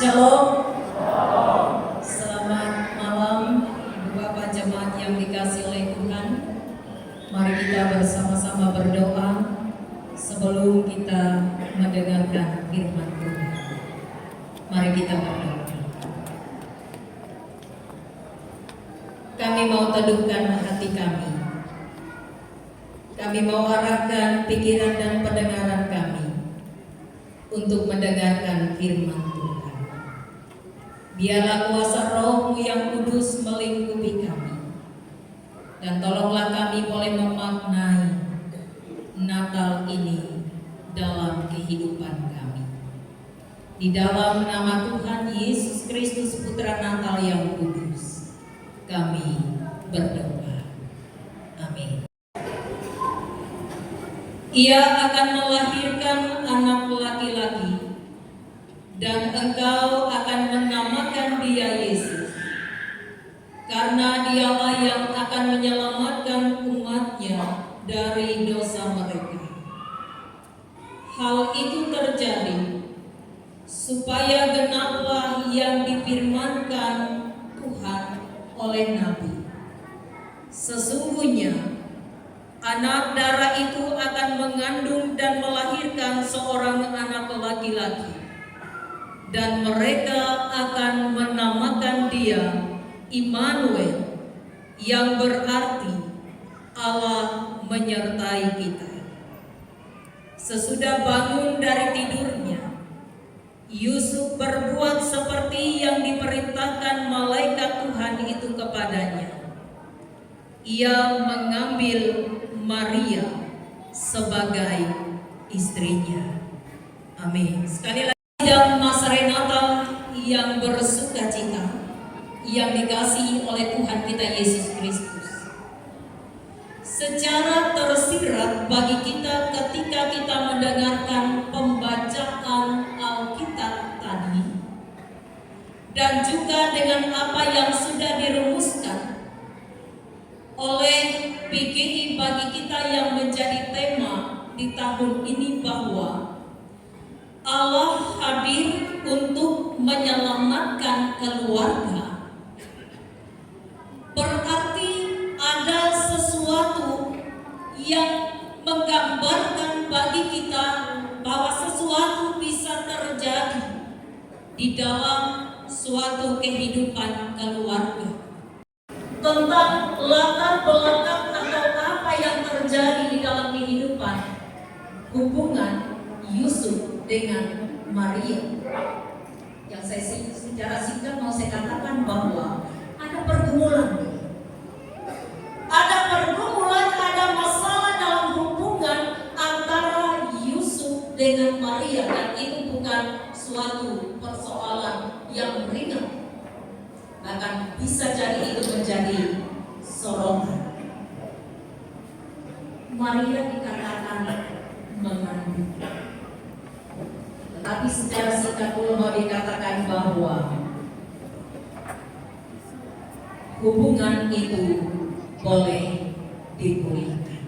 [SPEAKER 9] Shalom. Selamat malam Bapak jemaat yang dikasihi oleh Tuhan. Mari kita bersama-sama berdoa sebelum kita mendengarkan firman Tuhan. Mari kita berdoa. Kami mau teduhkan hati kami. Kami mau arahkan pikiran dan pendengaran kami untuk mendengarkan firman Tuhan. Biarlah kuasa Roh-Mu yang kudus melingkupi kami. Dan tolonglah kami boleh memaknai Natal ini dalam kehidupan kami. Di dalam nama Tuhan Yesus Kristus Putra Natal yang kudus, kami berdoa. Amin. Ia akan melahirkan anak laki-laki, dan engkau akan menamakan dia Yesus, karena dialah yang akan menyelamatkan umatnya dari dosa mereka. Hal itu terjadi supaya genaplah yang difirmankan Tuhan oleh Nabi. Sesungguhnya anak darah itu akan mengandung dan melahirkan seorang anak laki-laki, dan mereka akan menamakan dia Immanuel, yang berarti Allah menyertai kita. Sesudah bangun dari tidurnya, Yusuf berbuat seperti yang diperintahkan malaikat Tuhan itu kepadanya. Ia mengambil Maria sebagai istrinya. Amin. Sekali lagi, dalam masa Natal yang bersukacita, yang dikasihi oleh Tuhan kita Yesus Kristus, secara tersirat bagi kita ketika kita mendengarkan pembacaan Alkitab tadi, dan juga dengan apa yang sudah dirumuskan oleh PGI bagi kita yang menjadi tema di tahun ini, bahwa Allah hadir untuk menyelamatkan keluarga. Berarti ada sesuatu yang menggambarkan bagi kita bahwa sesuatu bisa terjadi di dalam suatu kehidupan keluarga. Tentang latar belakang atau apa yang terjadi di dalam kehidupan hubungan Yusuf dengan Maria. Yang saya secara singkat mau saya katakan bahwa ada pergumulan. Ada pergumulan, ada masalah dalam hubungan antara Yusuf dengan Maria, dan itu bukan suatu persoalan yang ringan. Bahkan bisa jadi itu menjadi sorongan. Maria dikatakan mengandung. Tetapi secara singkat dulu mau dikatakan bahwa hubungan itu boleh dipulihkan.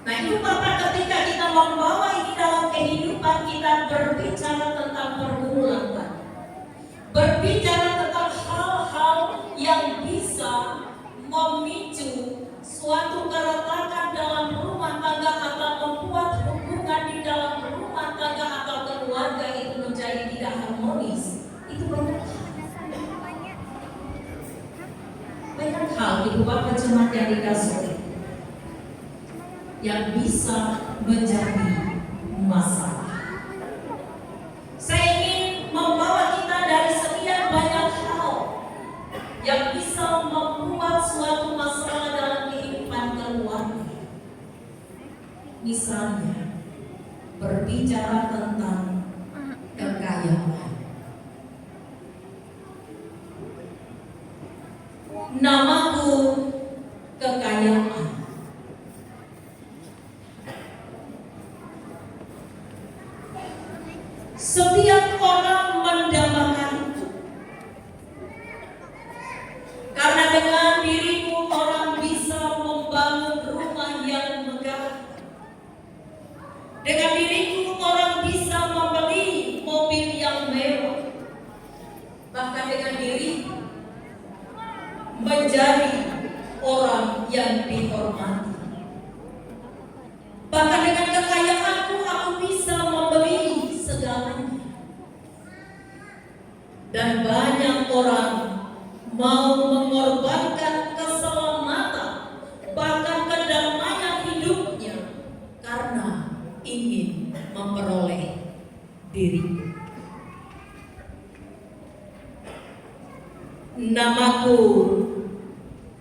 [SPEAKER 9] Nah itu Bapak, ketika kita membawa ini dalam kehidupan kita, berbicara tentang pergumulan, berbicara tentang hal-hal yang bisa memicu suatu keretakan dalam rumah tangga atau membuat hubungan di dalam rumah tangga atau keluarga itu menjadi tidak harmonis. Itu banyak hal Ibu Bapak jemaat yang dikasihi yang bisa menjadi masalah. Saya ingin membawa kita dari sekian banyak hal yang bisa membuat suatu masalah dalam kehidupan keluarga. Misalnya, berbicara tentang kekayaan. Namaku kekayaan. Setiap orang mendambakanku, karena dengan dirimu orang bisa membangun rumah yang megah. Dengan diriku orang bisa membeli mobil yang mewah. Bahkan dengan diriku menjadi orang yang dihormati. Bahkan dengan kekayaanku aku bisa membeli segalanya. Dan banyak orang mau mengorbankan keselamatan, bahkan kedamaian hidupnya karena ingin memperoleh diri. Namaku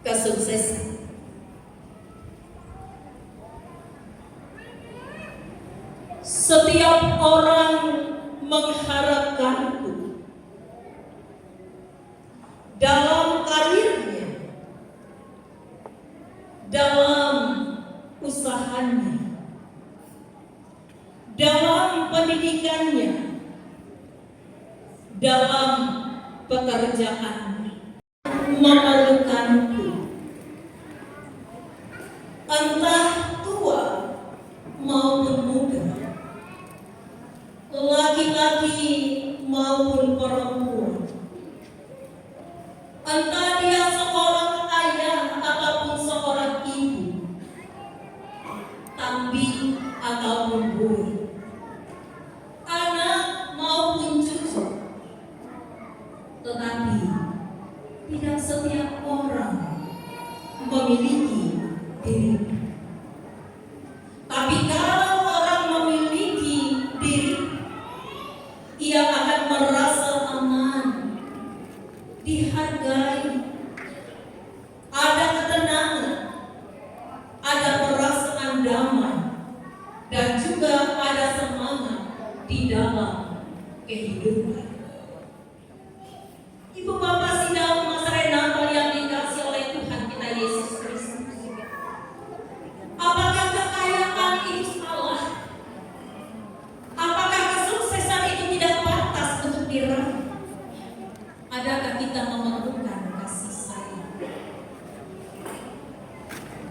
[SPEAKER 9] kesuksesan. Setiap orang mengharapkanku dalam karirnya, dalam usahanya, dalam pendidikannya, dalam pekerjaannya, memerlukanku. Entah tua maupun muda, laki-laki maupun perempuan, entah dia seorang ayah ataupun seorang ibu, tambi ataupun bui, anak maupun cucu. Tetapi tidak setiap orang memiliki diri. Tapi kalau orang memiliki diri, ia akan merasa aman, dihargai, ada ketenangan, ada perasaan damai, dan juga ada semangat di dalam kehidupan. Ibu Bapak sidang Mas Renato yang dikasihi oleh Tuhan kita Yesus Kristus. Apakah kekayaan itu salah? Apakah kesuksesan itu tidak pantas untuk diraih? Adakah kita memerlukan kasih sayang?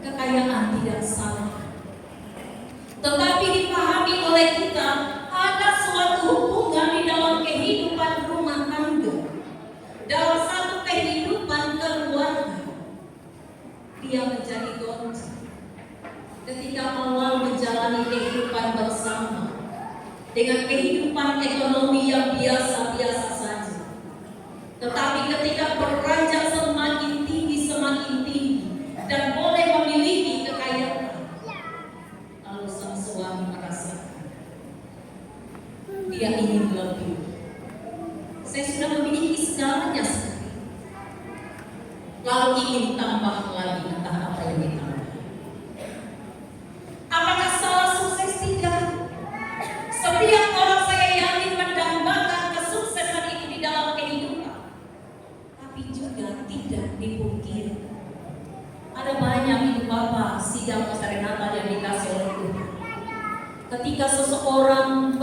[SPEAKER 9] Kekayaan tidak salah, tetapi dipahami oleh kita ada suatu hubungan di dalam kehidupan rumah tangga, dalam satu kehidupan keluarga. Dia menjadi kunci ketika mau menjalani kehidupan bersama dengan kehidupan ekonomi yang biasa-biasa saja. Tetapi ketika beranjak semakin tinggi dan boleh memiliki kekayaan, lalu sang suami merasakan dia ingin lebih. Saya sudah memiliki segalanya sekali, lalu ingin tambah lagi, entah apa yang ditambah. Apakah salah sukses? Tidak. Setiap orang saya yakin mendambakan kesuksesan itu di dalam kehidupan, tapi juga tidak dipungkiri ada banyak ibu bapak sidang Mas Renata yang dikasih oleh Tuhan. ketika seseorang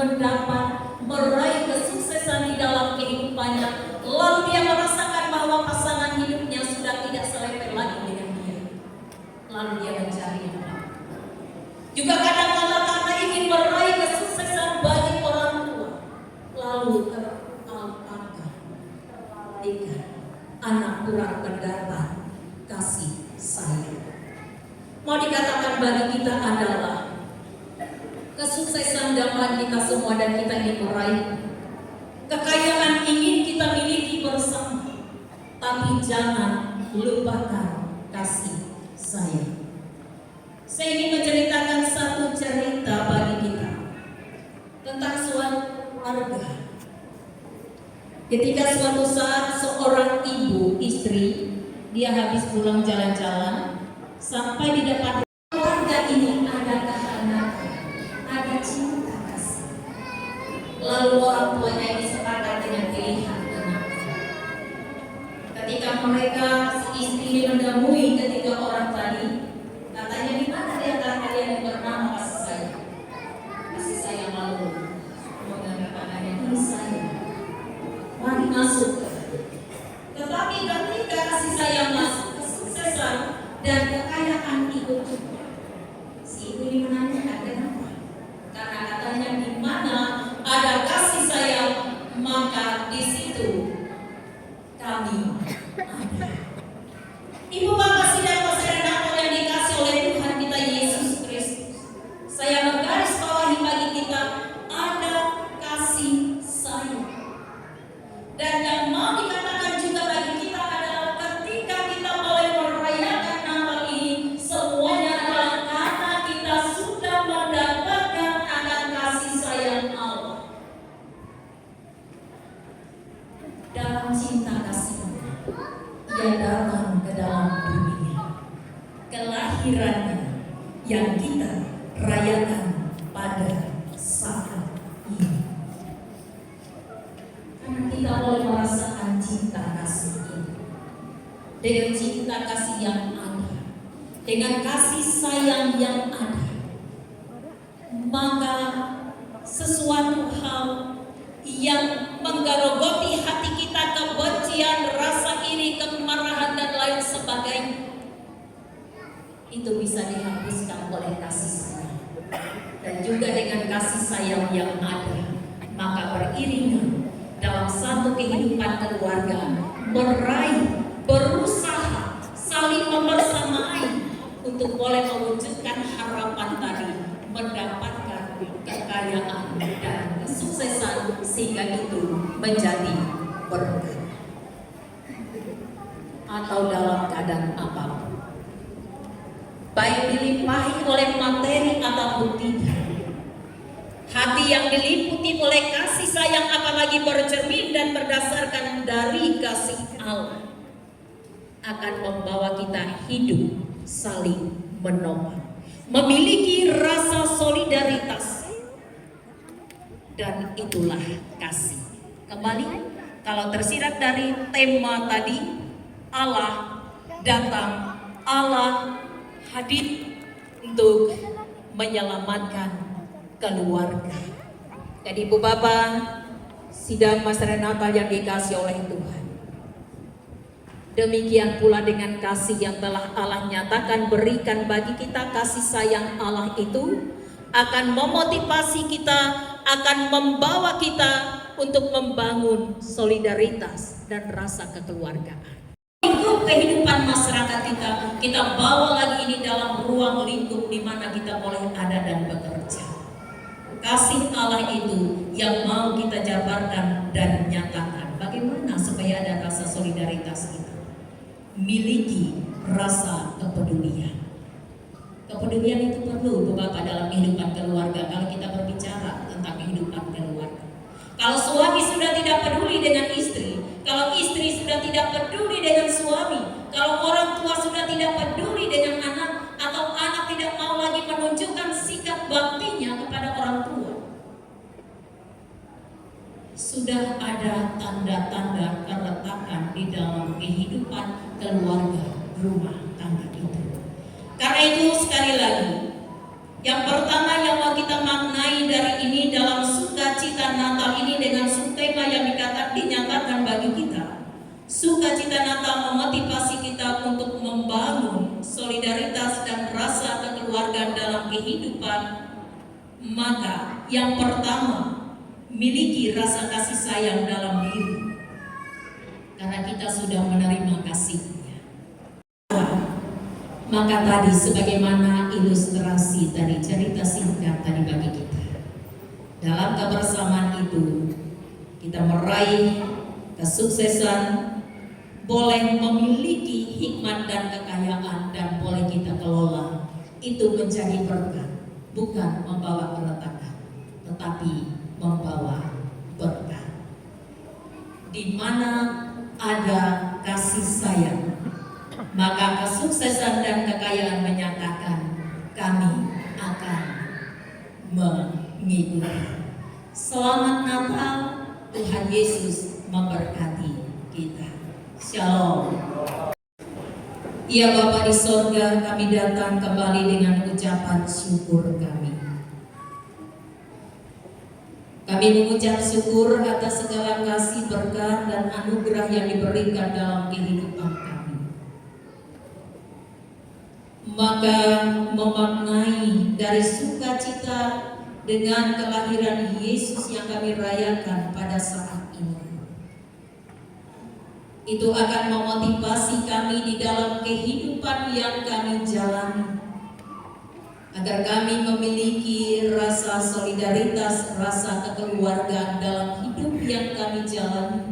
[SPEAKER 9] meraih kesuksesan di dalam kehidupannya, lalu dia merasakan bahwa pasangan hidupnya sudah tidak selevel lagi dengan dia, lalu dia mencari yang lain. Juga kadang-kadang karena ingin meraih kesuksesan bagi orang tua, lalu teralahkan ketika anak kurang mendapat kasih sayang. Mau dikatakan bagi kita adalah kesuksesan dalam kita semua dan kita ingin meraih kekayaan ingin kita miliki bersama, tapi jangan lupakan kasih sayang. Saya ingin menceritakan satu cerita bagi kita tentang suatu keluarga. Ketika suatu saat seorang ibu istri, dia habis pulang jalan-jalan, sampai di depan keluarga ini ada kehangatan, ada cinta kasih. Lalu orang tuanya ini sepakat dengan pilihan anaknya. Ketika mereka istri menemui ketika orang tadi, katanya di mana di antara kalian yang bernama kasih sayang? Kasih sayang lalu mengangkat tangannya, ini saya. Mari masuk. Tetapi ketika kasih sayang masuk, kesuksesan dan kekayaan ikut. Si ibu ini menanyakan kenapa? Karena katanya di mana ada kasih sayang, maka di situ kami ada. Ibu bapak sidang masyarakat yang dikasih oleh Tuhan kita Yesus Kristus, saya menggarisbawahi bagi kita ada kasih sayang. Dan yang mau dikatakan juga bagi kita adalah ketika kita mulai merayakan Natal ini, semuanya adalah karena kita sudah mendapatkan akan kasih sayang Allah. Dalam cinta kasih, Ia datang ke dalam dunia. Kelahirannya yang kita rayakan pada saat ini. Karena kita boleh merasakan cinta kasih ini. Dengan cinta kasih yang ada, dengan kasih sayang yang ada, maka sesuatu hal yang menggerogoti hati kita, kebencian, rasa iri, kemarahan dan lain sebagainya, itu bisa dihapuskan oleh kasih sayang. Dan juga dengan kasih sayang yang ada, maka beriringan dalam satu kehidupan keluarga, meraih, berusaha, saling membersamai untuk boleh mewujudkan harapan tadi, mendapatkan kekayaan dan kesuksesan sehingga itu menjadi berkat. Atau dalam keadaan apapun, baik dilimpahi oleh materi ataupun tidak, hati yang diliputi oleh kasih sayang apalagi bercermin dan berdasarkan dari kasih Allah akan membawa kita hidup saling menolong, memiliki rasa solidaritas, dan itulah kasih. Kembali, kalau tersirat dari tema tadi, Allah datang, Allah hadir untuk menyelamatkan keluarga. Jadi ibu bapak sidang masyarakat Natal yang dikasih oleh Tuhan, demikian pula dengan kasih yang telah Allah nyatakan berikan bagi kita. Kasih sayang Allah itu akan memotivasi kita, akan membawa kita untuk membangun solidaritas dan rasa kekeluargaan. Kehidupan masyarakat kita bawa lagi ini dalam ruang lingkup di mana kita boleh ada dan bekerja. Kasih Allah itu yang mau kita jabarkan dan nyatakan. Bagaimana supaya ada rasa solidaritas kita? Miliki rasa kepedulian. Kepedulian itu perlu Bapak dalam kehidupan keluarga. Kalau kita berbicara tentang kehidupan keluarga, kalau suami sudah tidak peduli dengan istri, kalau istri sudah tidak peduli dengan suami, kalau orang tua sudah tidak peduli dengan anak, atau anak tidak mau lagi menunjukkan sikap baktinya kepada orang tua, sudah ada tanda-tanda keretakan di dalam kehidupan keluarga rumah tangga itu. Karena itu sekali lagi, Yang pertama yang mau kita maknai dari ini dalam sukacita Natal ini dengan subtema yang dinyatakan bagi kita. Sukacita Natal memotivasi kita untuk membangun solidaritas dan rasa kekeluargaan dalam kehidupan. Maka yang pertama, miliki rasa kasih sayang dalam diri. Karena kita sudah menerima kasih-Nya. Maka tadi sebagaimana ilustrasi dari cerita singkat tadi bagi kita, dalam kebersamaan itu kita meraih kesuksesan, boleh memiliki hikmat dan kekayaan, dan boleh kita kelola itu menjadi berkat, bukan membawa keretakan, tetapi membawa berkat. Di mana ada kasih sayang, maka kesuksesan dan kekayaan menyatakan kami akan mengikuti. Selamat Natal, Tuhan Yesus memberkati kita. Shalom. Ya Bapa di sorga, kami datang kembali dengan ucapan syukur kami. Kami mengucap syukur atas segala kasih, berkat, dan anugerah yang diberikan dalam kehidupan kami. Maka memaknai dari sukacita dengan kelahiran Yesus yang kami rayakan pada saat ini, itu akan memotivasi kami di dalam kehidupan yang kami jalani, agar kami memiliki rasa solidaritas, rasa kekeluargaan dalam hidup yang kami jalani,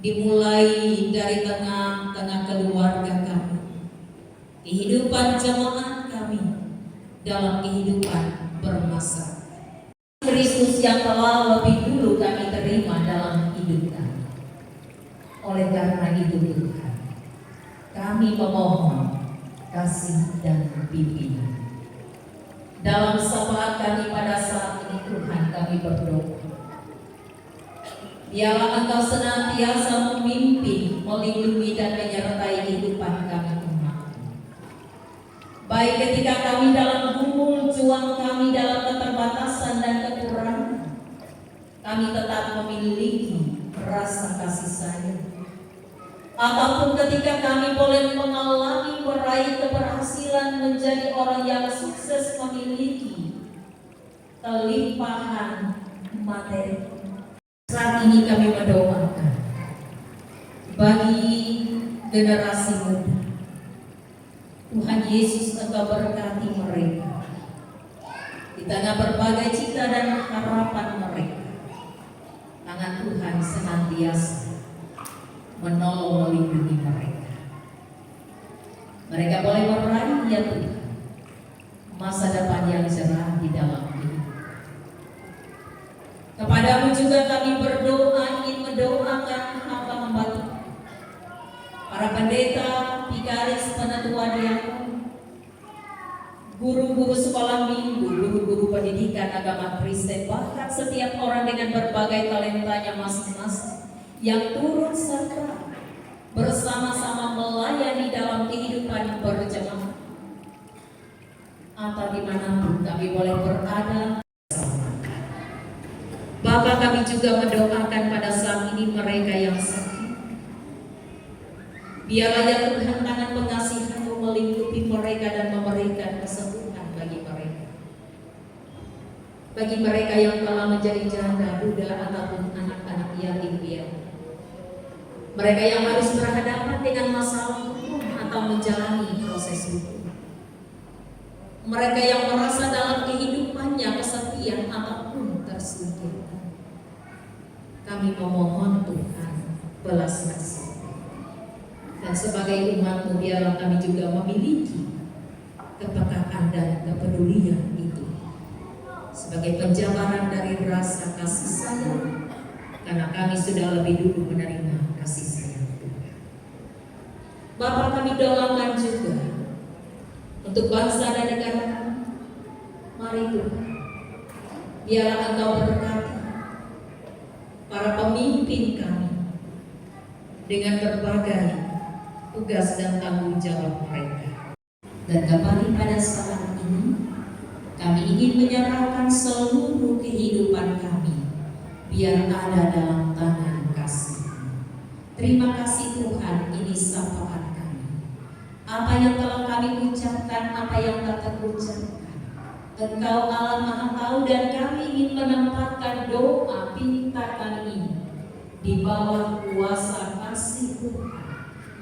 [SPEAKER 9] dimulai dari tengah-tengah keluarga kami, kehidupan jemaat kami, dalam kehidupan bermasyarakat. Kristus yang telah lebih dulu kami terima dalam hidup kami. Oleh karena itu Tuhan, kami memohon kasih dan bimbingan. Dalam sapaan kami pada saat ini Tuhan, kami berdoa, biarlah Engkau senantiasa memimpin, melindungi, dan menyertai kehidupan kami umat. Baik ketika kami dalam gumul juang kami dalam keterbatasan dan kekurangan, kami tetap memiliki rasa kasih sayang. Ataupun ketika kami boleh mengalami meraih keberhasilan menjadi orang yang sukses, memiliki kelimpahan materi. Saat ini kami mendoakan bagi generasi muda, Tuhan Yesus Engkau berkati mereka di tengah berbagai cita dan harapan mereka. Tangan Tuhan senantiasa menolong, melindungi mereka. Mereka boleh meraih, ya Tuhan, masa depan yang cerah di dalam hidup. Kepadamu juga kami berdoa, ingin mendoakan hamba-hamba Tuhan, para pendeta, vikaris, penatua diakon, guru-guru sekolah minggu, guru-guru pendidikan agama Kristen, bahkan setiap orang dengan berbagai talentanya masing-masing yang turut serta bersama-sama melayani dalam kehidupan berjemaah, atau dimanapun kami boleh berada. Bapa, kami juga mendoakan pada saat ini mereka yang sakit. Biarlah ya Tuhan, tangan pengasihan-Mu melingkupi mereka dan memberikan kesembuhan bagi mereka. Bagi mereka yang telah menjadi janda, duda, ataupun anak-anak yatim piatu, mereka yang harus berhadapan dengan masalah hukum atau menjalani proses hukum, mereka yang merasa dalam kehidupannya kesepian ataupun tersingkirkan, kami memohon Tuhan belas kasih. Dan sebagai umat-Mu, biarlah kami juga memiliki kepekaan dan kepedulian itu sebagai penjabaran dari rasa kasih sayang, karena kami sudah lebih dulu menerima kasih sayang Tuhan. Bapa, kami doakan juga untuk bangsa dan negara kami. Mari Tuhan, biarlah Engkau berkati para pemimpin kami dengan berbagai tugas dan tanggung jawab mereka. Dan kembali pada saat ini, Kami ingin menyerahkan seluruh kehidupan kami, biar ada dalam tangan kasih. Terima kasih Tuhan, ini sapaan kami. Apa yang telah kami ucapkan, apa yang tak terucapkan, Engkau Allah Maha Tahu, dan kami ingin menempatkan doa pinta kami ini di bawah kuasa kasih Tuhan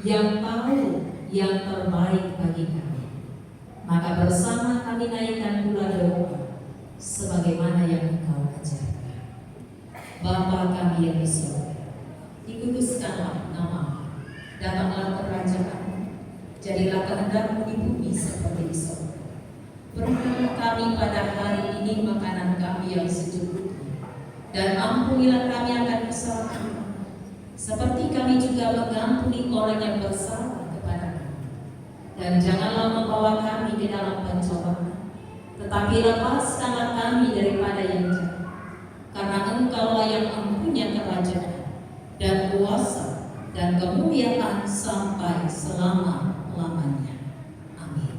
[SPEAKER 9] yang tahu yang terbaik bagi kami. Maka bersama kami naikkan pula doa sebagaimana yang Engkau ajarkan. Bapa kami yang di surga, dikuduskanlah nama-Mu, datanglah kerajaan-Mu, jadilah kehendak-Mu di bumi seperti di surga. Berikanlah kami pada hari ini makanan kami yang secukupnya, dan ampunilah kami akan kesalahan kami, seperti kami juga mengampuni orang yang bersalah kepada kami. Dan janganlah membawa kami ke dalam pencobaan, tetapi lepaskanlah kami daripada yang jahat. Karena Engkaulah yang mempunyai kerajaan dan kuasa dan kemuliaan sampai selama-lamanya. Amin.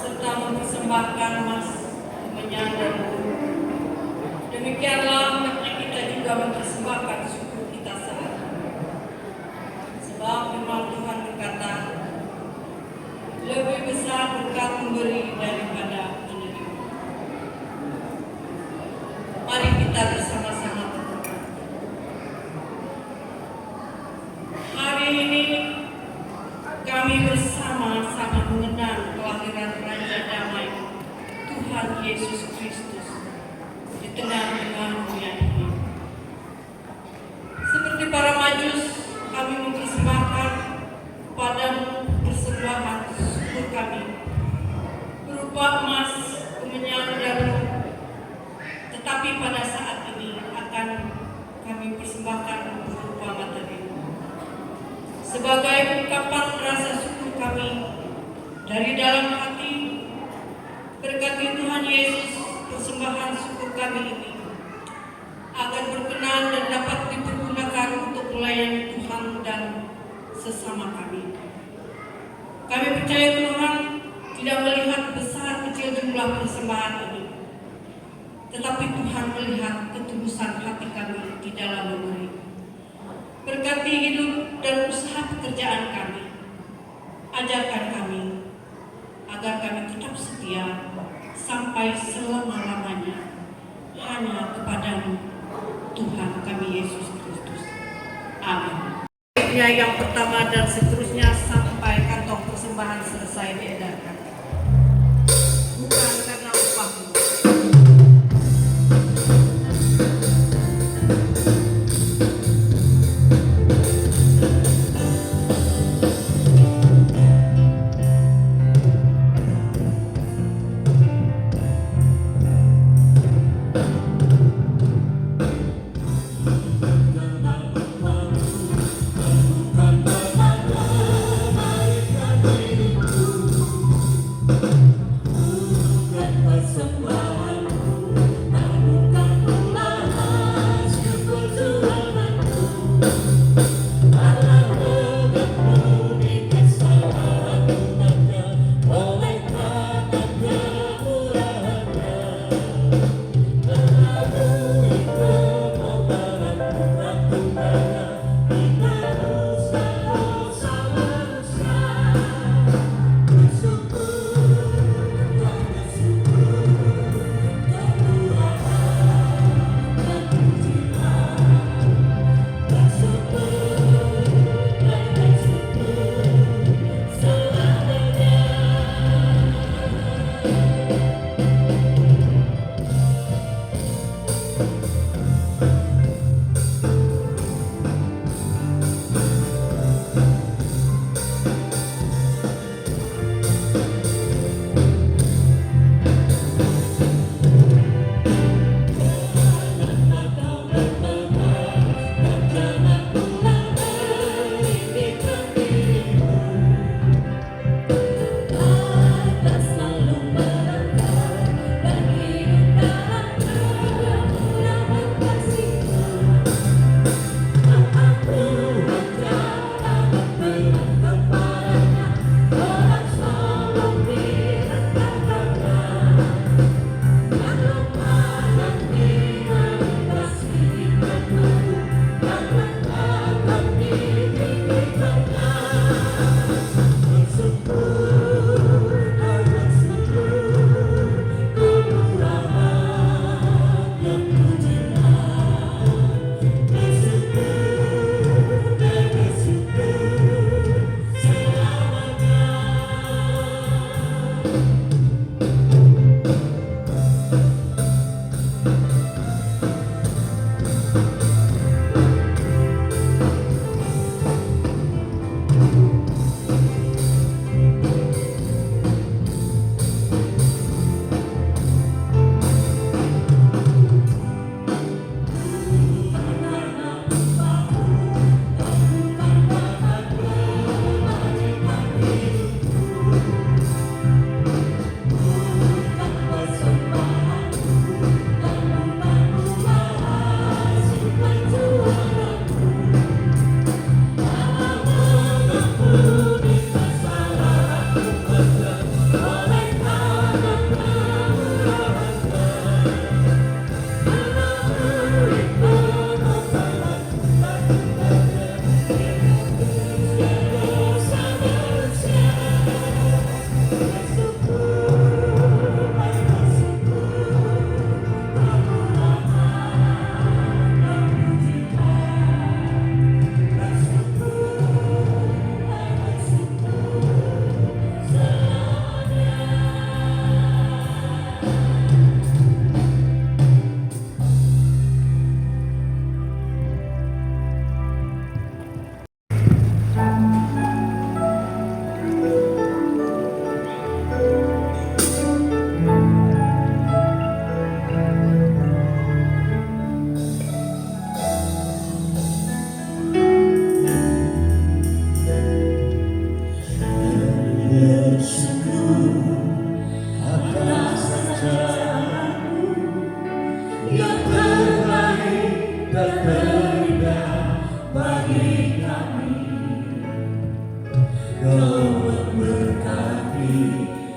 [SPEAKER 13] serta mempersembahkan emas, kemenyan dan guru sebagai ungkapan rasa syukur kami dari dalam hati, berkati Tuhan Yesus persembahan syukur kami ini agar berkenan dan dapat dipergunakan untuk melayani Tuhan dan sesama kami. Kami percaya Tuhan tidak melihat besar kecil jumlah persembahan ini, tetapi Tuhan melihat ketulusan hati kami di dalam memberi. Berkati hidup dan usaha pekerjaan kami. Ajarkan kami agar kami tetap setia sampai selama-lamanya hanya kepadamu, Tuhan kami Yesus Kristus. Amin. Yang pertama dan seterusnya sampai kantong persembahan selesai diedarkan. Bukan karena upahmu.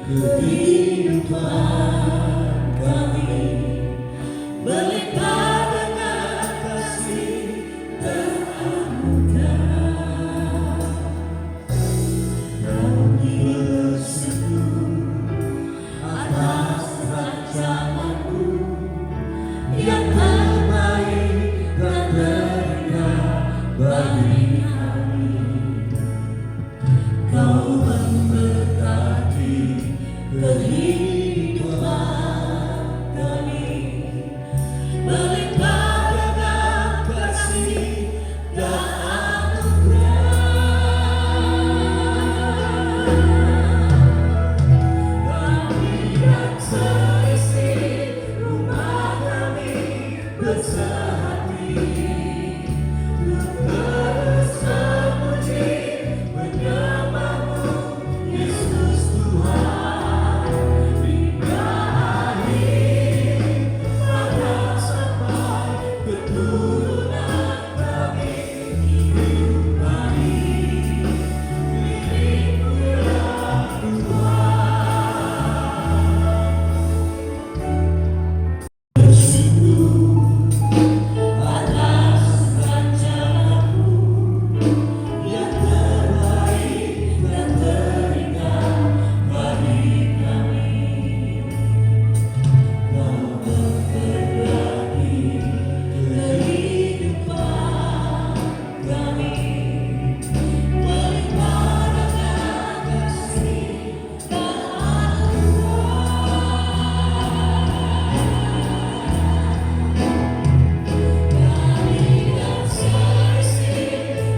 [SPEAKER 3] kehidupan kami melimpah dengan kasih dan anugerah. Kami bersyukur atas rancangan-Mu yang terbaik dan terindah bagi kami. Kau memberkati kehidupan kami melimpah dengan kasih dan anugerah. Kami dan seisi rumah kami bersehati untuk terus memuji menyembah-Mu, Yesus Tuhan, hingga akhir bahkan sampai keturunan kami. Hidup kami milik-Mu ya Tuhan. Bersyukur atas rancangan-Mu yang terbaik dan terindah bagi kami. Kau memberkati kehidupan kami melimpah dengan kasih dan kami dan seisi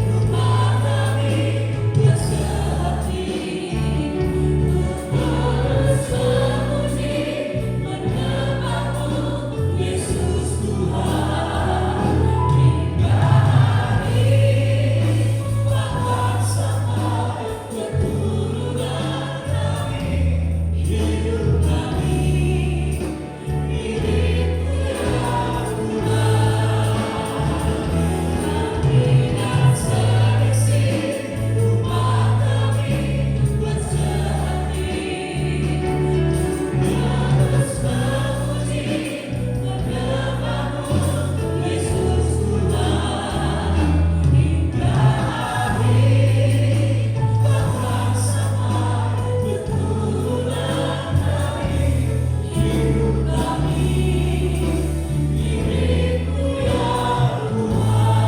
[SPEAKER 3] rumah kami bersehati untuk terus memuji menyembah-Mu, Yesus Tuhan, hingga akhir bahkan sampai keturunan kami. Hidup kami milik-Mu ya Tuhan. Kami dan seisi rumah kami bersehati terus memuji menyembah-Mu, Yesus Tuhan, hingga akhir bahkan sampai keturunan kami. Hidup kami milik-Mu ya Tuhan.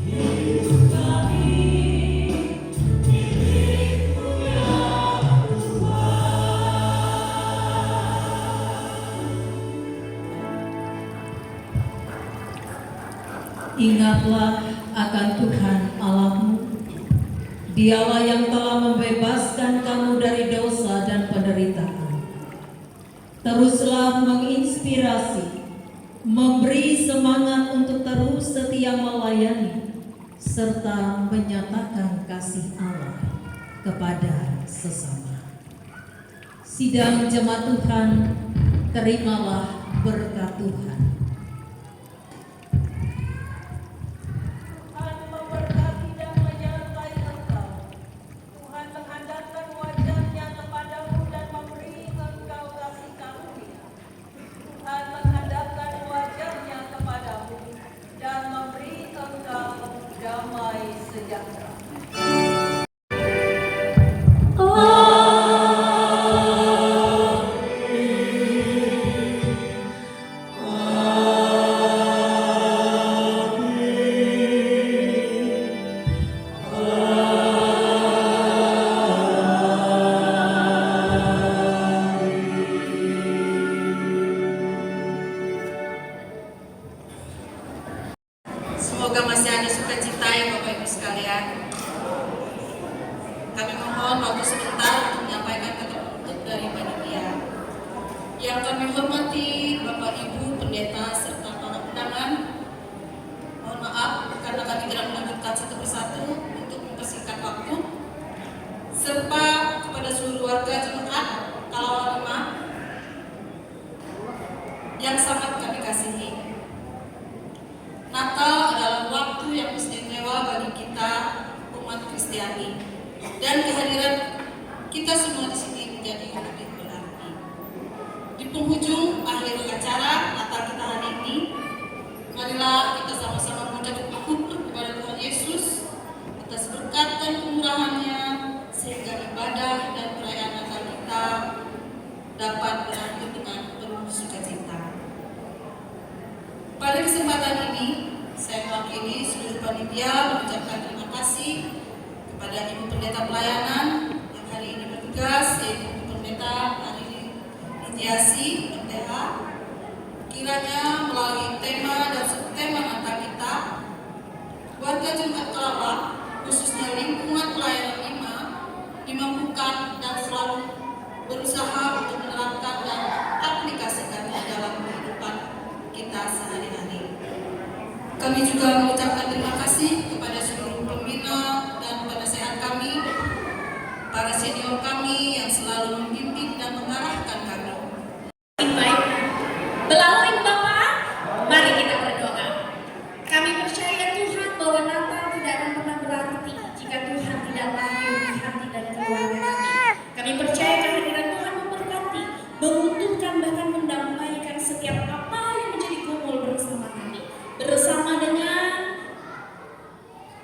[SPEAKER 3] Hidup kami milik-Mu ya
[SPEAKER 7] Ingatlah akan Tuhan Allahmu, Dialah yang telah membebaskan kamu dari dosa dan penderitaan. Teruslah menginspirasi, memberi semangat untuk terus setia melayani, serta menyatakan kasih Allah kepada sesama. Sidang jemaat Tuhan, terimalah berkat Tuhan.
[SPEAKER 14] Tuhan memberkati dan menyertai engkau. Tuhan menghadapkan wajahnya kepadamu dan memberi engkau kasih karunia. Tuhan menghadapkan wajahnya kepadamu dan memberi engkau damai sejahtera.
[SPEAKER 15] Semoga masih ada sukacita ya Bapak Ibu sekalian. Kami mohon waktu sebentar untuk menyampaikan keterangan dari panitia. Yang kami hormati Bapak Ibu Pendeta serta para undangan. Mohon maaf karena kami tidak melanjutkan satu persatu untuk mempersingkat waktu. Serta kepada seluruh warga jemaat Kalawa 5 yang sangat kami kasihi. Natal adalah waktu yang istimewa bagi kita umat Kristiani, dan kehadiran kita Lydia mengucapkan terima kasih kepada Ibu Pendeta Pelayanan yang hari ini bertugas, yaitu Ibu Pendeta Ari Nitiasi, MTH. Kiranya melalui tema dan subtema Natal kita, warga Jemaat Kelawa, khususnya lingkungan pelayanan IMA, dimampukan dan selalu berusaha untuk menerapkan dan aplikasikan dalam kehidupan kita sehari-hari. Kami juga mengucapkan terima kasih kepada seluruh pembina dan penasehat kami, para senior kami yang selalu membimbing dan mengarahkan kami.
[SPEAKER 16] Baik, melalui Bapa, mari kita berdoa. Kami percaya Tuhan bahwa Natal tidak akan pernah berarti jika Tuhan tidak lahir di hati dan keluarga kami. Kami percaya kehadiran Tuhan memberkati, menguntungkan bahkan mendamaikan setiap apa yang menjadi kumpul bersama kami. Bersama dengan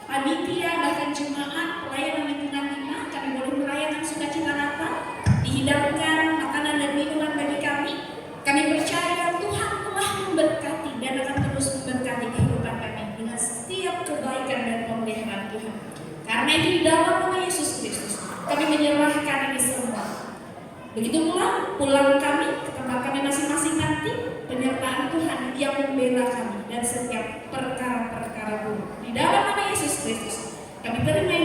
[SPEAKER 16] panitia bahkan jemaat pelayanan lingkungan IMA, kami boleh merayakan sukacita Natal, dihidangkan makanan dan minuman bagi kami. Kami percaya Tuhan telah memberkati dan akan terus memberkati kehidupan kami dengan setiap kebaikan dan pemeliharaan Tuhan. Karena itu di dalam nama Yesus Kristus kami menyerahkan ini semua. Begitu pula pulang kami ke tempat kami masing-masing nanti, penyertaan Tuhan yang membela kami dan setiap perkara-perkara buruk. Di dalam nama Yesus Kristus kami terima